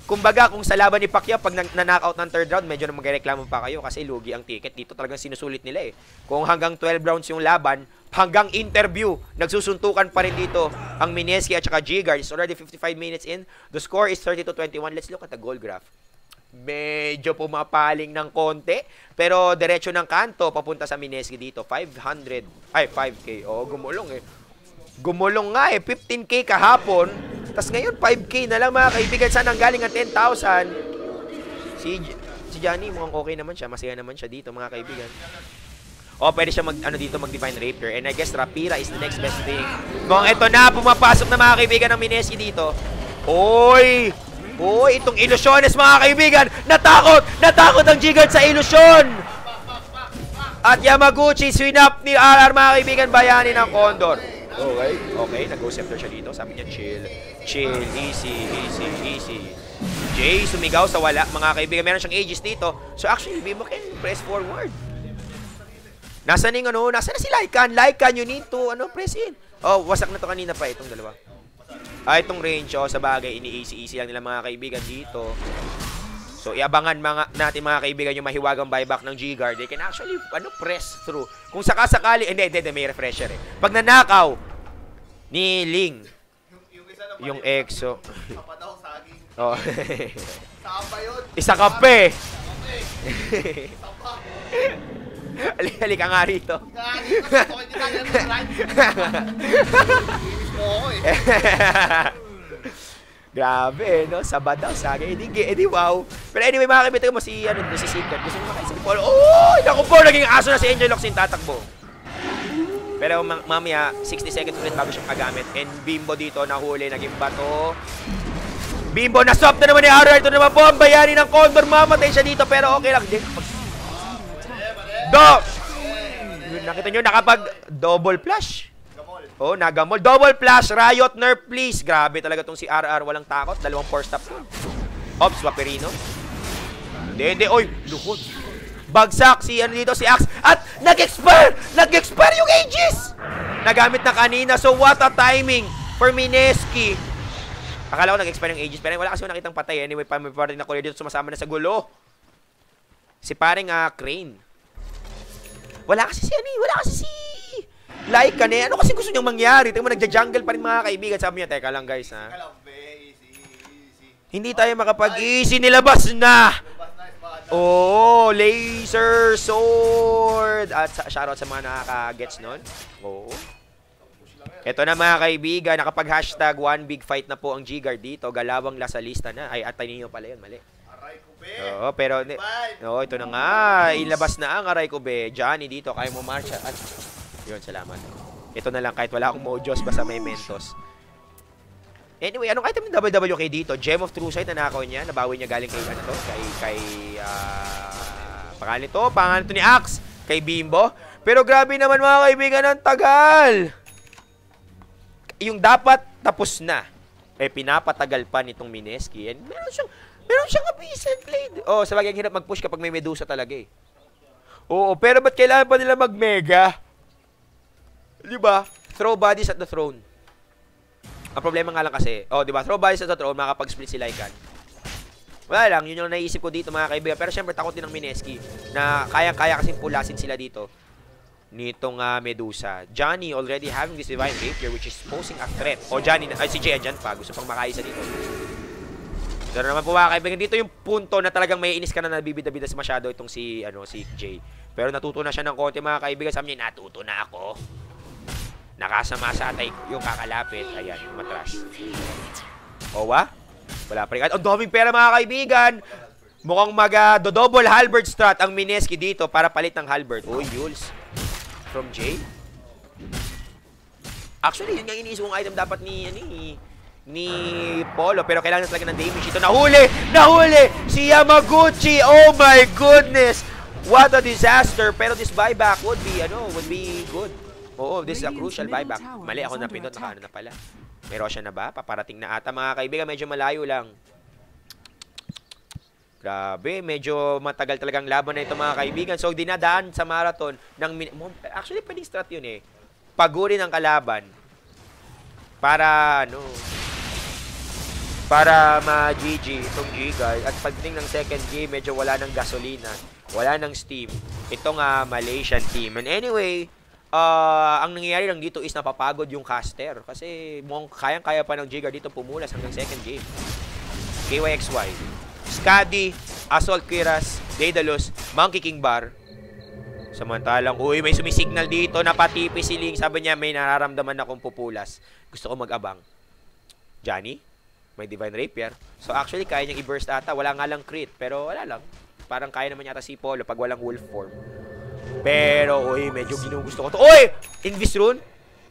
Kumbaga, kung sa laban ni Pacquiao, pag na-knockout ng third round, medyo na magreklamo pa kayo kasi lugi ang ticket. Dito talagang sinusulit nila eh. Kung hanggang 12 rounds yung laban, hanggang interview, nagsusuntukan pa rin dito ang Mineski at saka Jigar. It's already 55 minutes in. The score is 30-21. Let's look at the goal graph. Medyo pumapaling ng konti, pero diretso ng kanto papunta sa Mineski dito. 5K. Oh, gumulong eh. Gumulong nga eh. 15K kahapon. Tapos ngayon, 5K na lang mga kaibigan. Saan ang galing ang 10,000? Si Johnny, mukhang okay naman siya. Masaya naman siya dito mga kaibigan. O, pwede siya mag-Divine Rapier. And I guess Rapira is the next best thing. Kung ito na, pumapasok na mga kaibigan ng Mineski dito. Oy, itong Ilusiones mga kaibigan. Natakot ang Jigard sa Ilusyon. At Yamaguchi, swinap ni RR mga kaibigan, bayani ng Condor. Okay, nag-go scepter siya dito. Sabi niya, chill, easy. Jay, sumigaw sa wala, mga kaibigan. Meron siyang aegis dito. So actually, Bimbo can press forward. Nasaan na si Lycan? Lycan, you need to, press in. Oh, wasak na to kanina pa, itong dalawa. Itong range, sa bagay, ini-easy lang nila mga kaibigan dito. So, iabangan natin mga kaibigan yung mahiwagang buyback ng G-Guard. They can actually, press through. Kung sakasakali, hindi, may refresher eh. Pag nanakaw ni Ling, yung EXO. Sapa daw, saging. Oh. Sapa yun. Isa kape. Sapa. Halika nga rito. Grabe, no? Sabad daw, sagay. Edi wow. Pero anyway, mga kaibigan mo si Secret. Gusto mo makaisip Paul. Oh, naku po, naging aso na si Angel Locsin tatakbo. Pero mamaya, 60 seconds ulit bago siyang magamit. And Bimbo dito, nahuli, naging bato. Bimbo, na-swap na naman ni Arrow. Ito naman po ang bayani ng Condor. Mamatay siya dito, pero okay lang din. Nakita nyo, nakapag-double flash. Oh, nagamol. Double flash. Riot nerf, please. Grabe talaga tong si RR. Walang takot. 2 force stop. Ops, Waperino. Hindi. Oy, luhod. Bagsak si si Axe. At nag-expire yung Aegis. Nagamit na kanina. So, what a timing for Mineski. Akala ko nag-expire yung Aegis. Pero wala kasi nakitang patay. Anyway, pa rin ako dito sumasama na sa gulo. Si paring Crane. Wala kasi si Lycan eh. Ano kasi gusto niyang mangyari? Tingnan mo, nagja-jungle pa rin mga kaibigan. Sabi niya, teka lang guys ha. Easy. Hindi tayo makapag-easy. Nilabas na! Oh, laser sword! At shoutout sa mga nakaka-gets nun. Oo. Ito na mga kaibigan, nakapag-hashtag 1 big fight na po ang G-Guard dito. Galawang lasalista na. Ay, at Taninyo pala yun, mali. Oo, pero ito na nga. Ilabas na ang Aray ko be. Johnny dito, kaya mo marcha. At yun, salamat. Ito na lang kahit wala akong mojos basta may mentos. Anyway, anong item ng WWK dito? Gem of True Sight na nakaw niya. Nabawi niya galing kay pangalan to ni Axe. Kay Bimbo. Pero grabe naman mga kaibigan, ang tagal. Yung dapat tapos na. Pinapatagal pa nitong Mineski. And meron siyang Abyssal Blade. Oh, sabagay ang hirap mag-push kapag may Medusa talaga eh. Oo, pero ba't kailangan pa nila mag-mega? Diba? Throw bodies at the throne. Ang problema nga lang kasi, diba? Throw bodies at the throne, makapag-split si Lycan. Wala lang, yun yung naisip ko dito mga kaibigan. Pero syempre, takot din ng Mineski na kaya-kaya kasing pulasin sila dito nitong Medusa. Johnny already having this Divine Rapier which is posing a threat. Johnny, si Jay dyan pa. Gusto pang makaisa dito. Pero naman po mga kaibigan, dito yung punto na talagang may inis ka na nabibida-bida masyado itong si Jay. Pero natuto na siya ng konti mga kaibigan. Sabi niya, natuto na ako. Nakasama sa atay yung kakalapit. Ayan, matras. Owa? Wala pa rin. Ang daming pera mga kaibigan. Mukhang mag-double halberd strat ang Mineski dito para palit ng halberd. Yules. From Jay. Actually, yun nga iniisip kong item dapat ni Polo, pero kailangan talaga ng damage ito. Nahuli si Yamaguchi. Oh my goodness, what a disaster. Pero this buyback would be good. Oo, this is a crucial buyback. Mali ako napindot, nakaano na pala. May Roshan na ba? Paparating na ata mga kaibigan, medyo malayo lang. Grabe, medyo matagal talagang laban na ito mga kaibigan. So, dinadaan sa marathon ng... Actually, pwedeng strat yun eh. Pagurin ang kalaban. Para ma-GG itong G-Guard. At pagdating ng second game, medyo wala ng gasolina. Wala ng steam. Ito nga, Malaysian team. And anyway, ang nangyayari lang dito is napapagod yung caster. Kasi kayang-kaya pa ng G-Guard dito pumulas hanggang second game. KYXY. Skadi, Assault Kiras, Daedalus, Monkey King Bar. Samantalang, may sumisignal dito, napatipi si Ling. Sabi niya, may nararamdaman akong pupulas. Gusto ko mag-abang. Johnny, may Divine Rapier. So actually, kaya niyang i-burst ata. Wala nga lang crit, pero wala lang. Parang kaya naman yata si Polo pag walang wolf form. Pero, medyo ginugusto ko to. Invis Rune.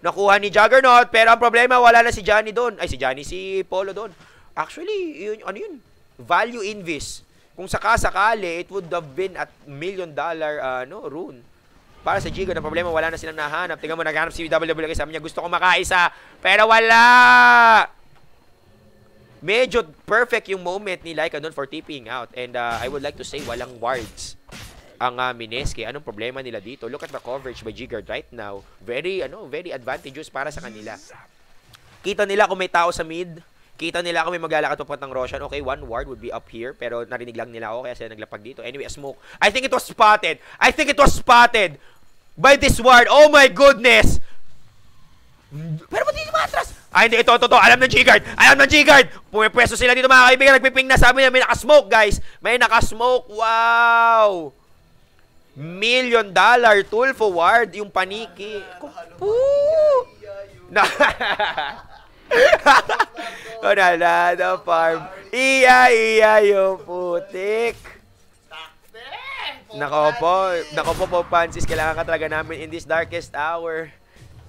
Nakuha ni Juggernaut, pero ang problema, wala na si Johnny doon. Si Polo doon. Actually, yun? Value Invis. Kung sakasakali, it would have been at $1 million rune. Para sa Giga, ang problema, wala na silang nahanap. Tingnan mo, naghanap si WWE. Sabi niya, gusto ko makaisa. Pero wala! Medyo perfect yung moment ni Laika doon for TPing out. And I would like to say, walang wards ang Mineski. Anong problema nila dito? Look at the coverage by Jigard right now. Very advantageous para sa kanila. Kita nila kung may tao sa mid. Kita nila kung may maglalakad papunta ng Roshan. Okay, one ward would be up here. Pero narinig lang nila ako kaya sila naglapag dito. Anyway, a smoke. I think it was spotted. By this ward. Oh my goodness! Pero ba't hindi matras? Hindi. Ito. Alam ng G-Guard. Pumipwesto sila dito mga kaibigan. Nagpiping na. Sabi niya, may nakasmoke, guys. May nakasmoke. Wow! $1 million tool for ward. Yung paniki. Konalada farm. Iya yung putik. Nako po, Pansis. Kailangan ka talaga namin in this darkest hour.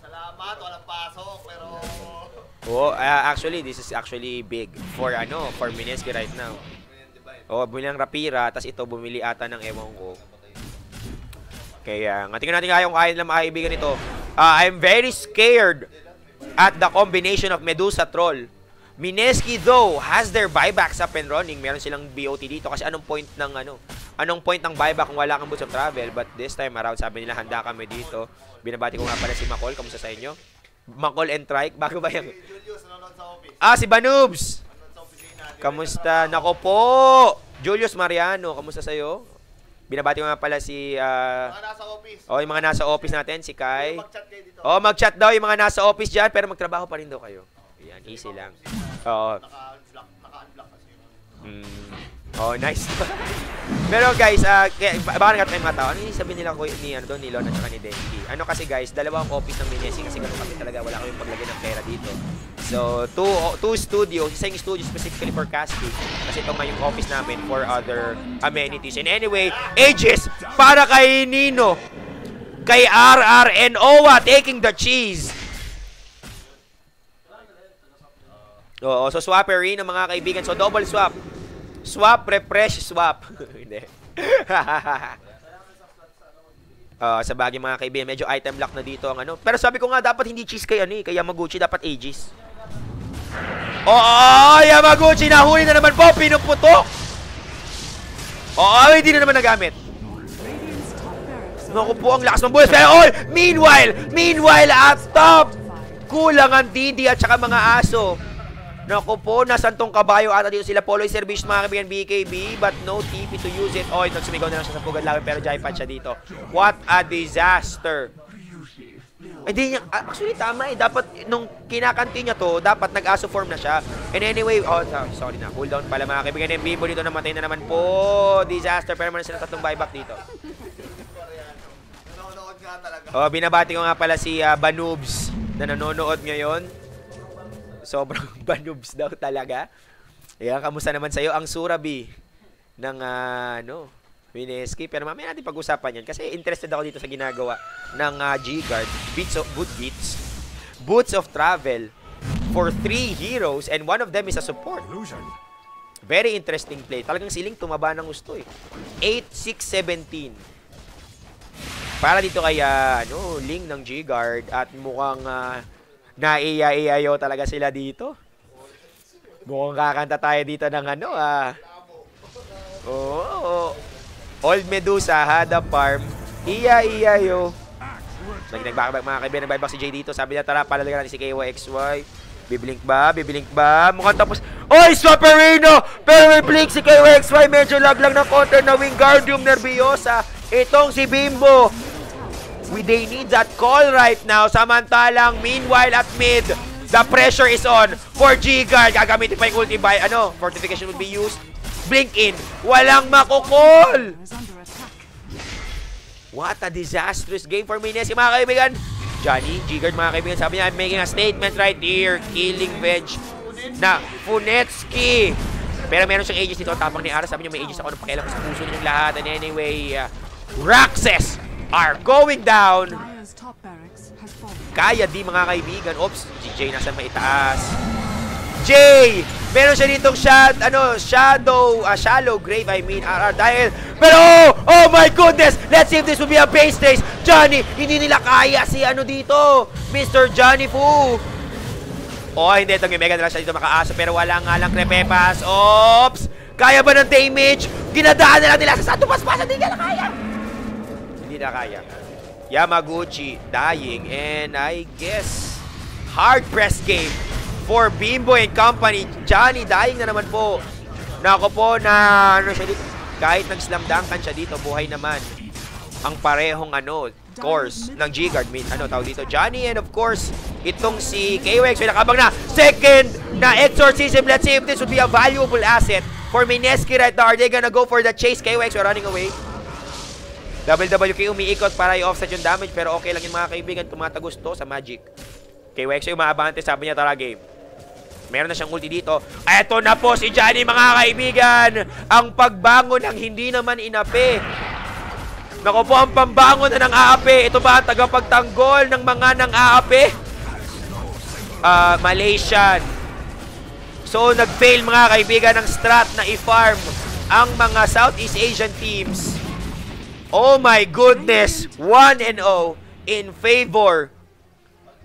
Salamat, walang pasok, pero... Actually, this is actually big for Mineski right now. Bumili ng Rapira, tas ito bumili ata ng ewan ko. Kaya, tingnan natin kung kaya nila makaibigan ito. I'm very scared at the combination of Medusa Troll. Mineski though has their buybacks up and running. Meron silang BOT dito kasi anong point ng buyback kung wala kang boots of travel. But this time around, sabi nila handa kami dito. Binabati ko nga pala si Makol. Kamusta sa inyo? Makol and Trike. Bago ba yan? Si Banubs. Kamusta? Nako po. Julius Mariano. Kamusta sa'yo? Binabati ko nga pala si... mga nasa office. Yung mga nasa office natin. Si Kai. Mag-chat kayo dito. Mag-chat daw yung mga nasa office dyan. Pero magtrabaho pa rin daw kayo. Yan, easy lang. Naka-unblock kasi. Nice. Pero guys, baka nagkatayo mga tao. Ano yung sabihin nila ni Lon at saka ni Denki? Kasi guys, dalawang office ng Minesi kasi ganun kami talaga. Wala kami paglagay ng pera dito. So, two studios. Isa yung studio specifically for casting. Kasi ito nga yung office namin for other amenities. And anyway, Aegis para kay Nino. Kay RR and Owa taking the cheese. So swappery ng mga kaibigan. So double swap. Swap, refresh, swap. Hindi. Sa bagay mga kaibigan, medyo item lock na dito ang Pero sabi ko nga, dapat hindi cheese kay Yamaguchi, dapat Aegis. Yamaguchi, nahuli na naman po, pinuputok. Hindi na naman nagamit. Naku po, ang lakas ng buhay. Pero meanwhile, at top, kulang ang Didi at saka mga aso. Naku po, nasan tong kabayo ata dito sila. Polo service mga kaibigan BKB, but no TP to use it. Nagsumigaw na lang siya sa pugad laban, pero Jaipat siya dito. What a disaster. Actually tama dapat nung kinakanti niya to, dapat nag-aso form na siya. And anyway, sorry na, cool down pala mga kaibigan. Yung Bibo dito namatay na naman po. Disaster, pero naman sila tatlong buyback dito. Nanonood nga talaga. Binabati ko nga pala si Banubs na nanonood ngayon. Sobrang Banubs daw talaga. Kamusta naman sa'yo ang Surabi ng Mineski. Pero mamaya natin pag-usapan yan kasi interested ako dito sa ginagawa ng G-Guard. Good beats. Boots of Travel for 3 heroes and one of them is a support. Very interesting play. Talagang siling tumaba ng gusto eh. 8-6-17. Para dito kay Ling ng G-Guard at mukhang naiya-iyayo talaga sila dito. Mukhang kakanta tayo dito ng Old Medusa had a farm. Iya-iyayo. Nagbakabak mga kaibigan, nagbakabak si Jay dito. Sabi niya, tara, palalagan natin si KYXY. Biblink ba? Biblink ba? Mukhang tapos. Oy, Swapperino! Pero may blink si KYXY. Medyo lag lang ng counter na Wingardium Nerviosa. Itong si Bimbo. They need that call right now. Samantalang, meanwhile at mid, the pressure is on for G-Guard. Gagamitin pa yung ulti by, fortification will be used. Blink in. Walang makukol! What a disastrous game for Mineski, mga kaibigan. Johnny, G-Guard, mga kaibigan, sabi niya, I'm making a statement right here. Killing Veg na Funetsky. Pero meron siyang ages dito. Tapang ni Ara, sabi niya, may ages ako ng pakialam sa puso ninyong lahat. And anyway, Raxes are going down. Kaya di, mga kaibigan. Oops, si Jay nasa maitaas. Jay! Meron siya ditong shallow grave, RR dahil. Pero, oh my goodness! Let's see if this will be a base race. Johnny, hindi nila kaya si dito. Mr. Johnny Fu. Oh, hindi. Itong mega na lang siya dito makaasa. Pero wala nga lang Crepepas. Oops! Kaya ba ng damage? Ginadaan na lang nila sa Sato Paspas. Hindi nila kaya. Hindi na kaya. Yamaguchi dying. And I guess, hard press game for Bimbo and company. Johnny dying na naman po. Nako po na siya dito. Kahit nag-slam dunkan siya dito, buhay naman ang parehong course ng G-Guard. Tawag dito, Johnny, and of course, itong si KWX, may nakabang na second na exorcism. Let's see if this would be a valuable asset for Mineski right now. Are they gonna go for the chase? KWX are running away. WWK umiikot para i-offset yung damage, pero okay lang yung mga kaibigan, tumatagos to sa Magic. KWX yung umaabante, sabi niya, tara game. Meron na siyang ulti dito. Eto na po si Johnny, mga kaibigan. Ang pagbangon ng hindi naman inapi. Naku po, ang pambangon na ng aapi. Ito ba ang tagapagtanggol ng mga ng aapi? Malaysian. So, nag-fail, mga kaibigan, ng strat na i-farm ang mga Southeast Asian teams. Oh my goodness. 1-0 in favor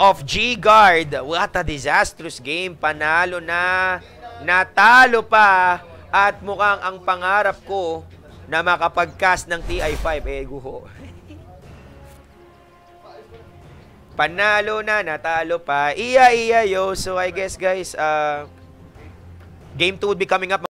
of G-Guard. What a disastrous game. Panalo na. Natalo pa. At mukhang ang pangarap ko na makapag-cast ng TI5. Guho. Panalo na. Natalo pa. Iya, yo. So I guess guys, game 2 would be coming up.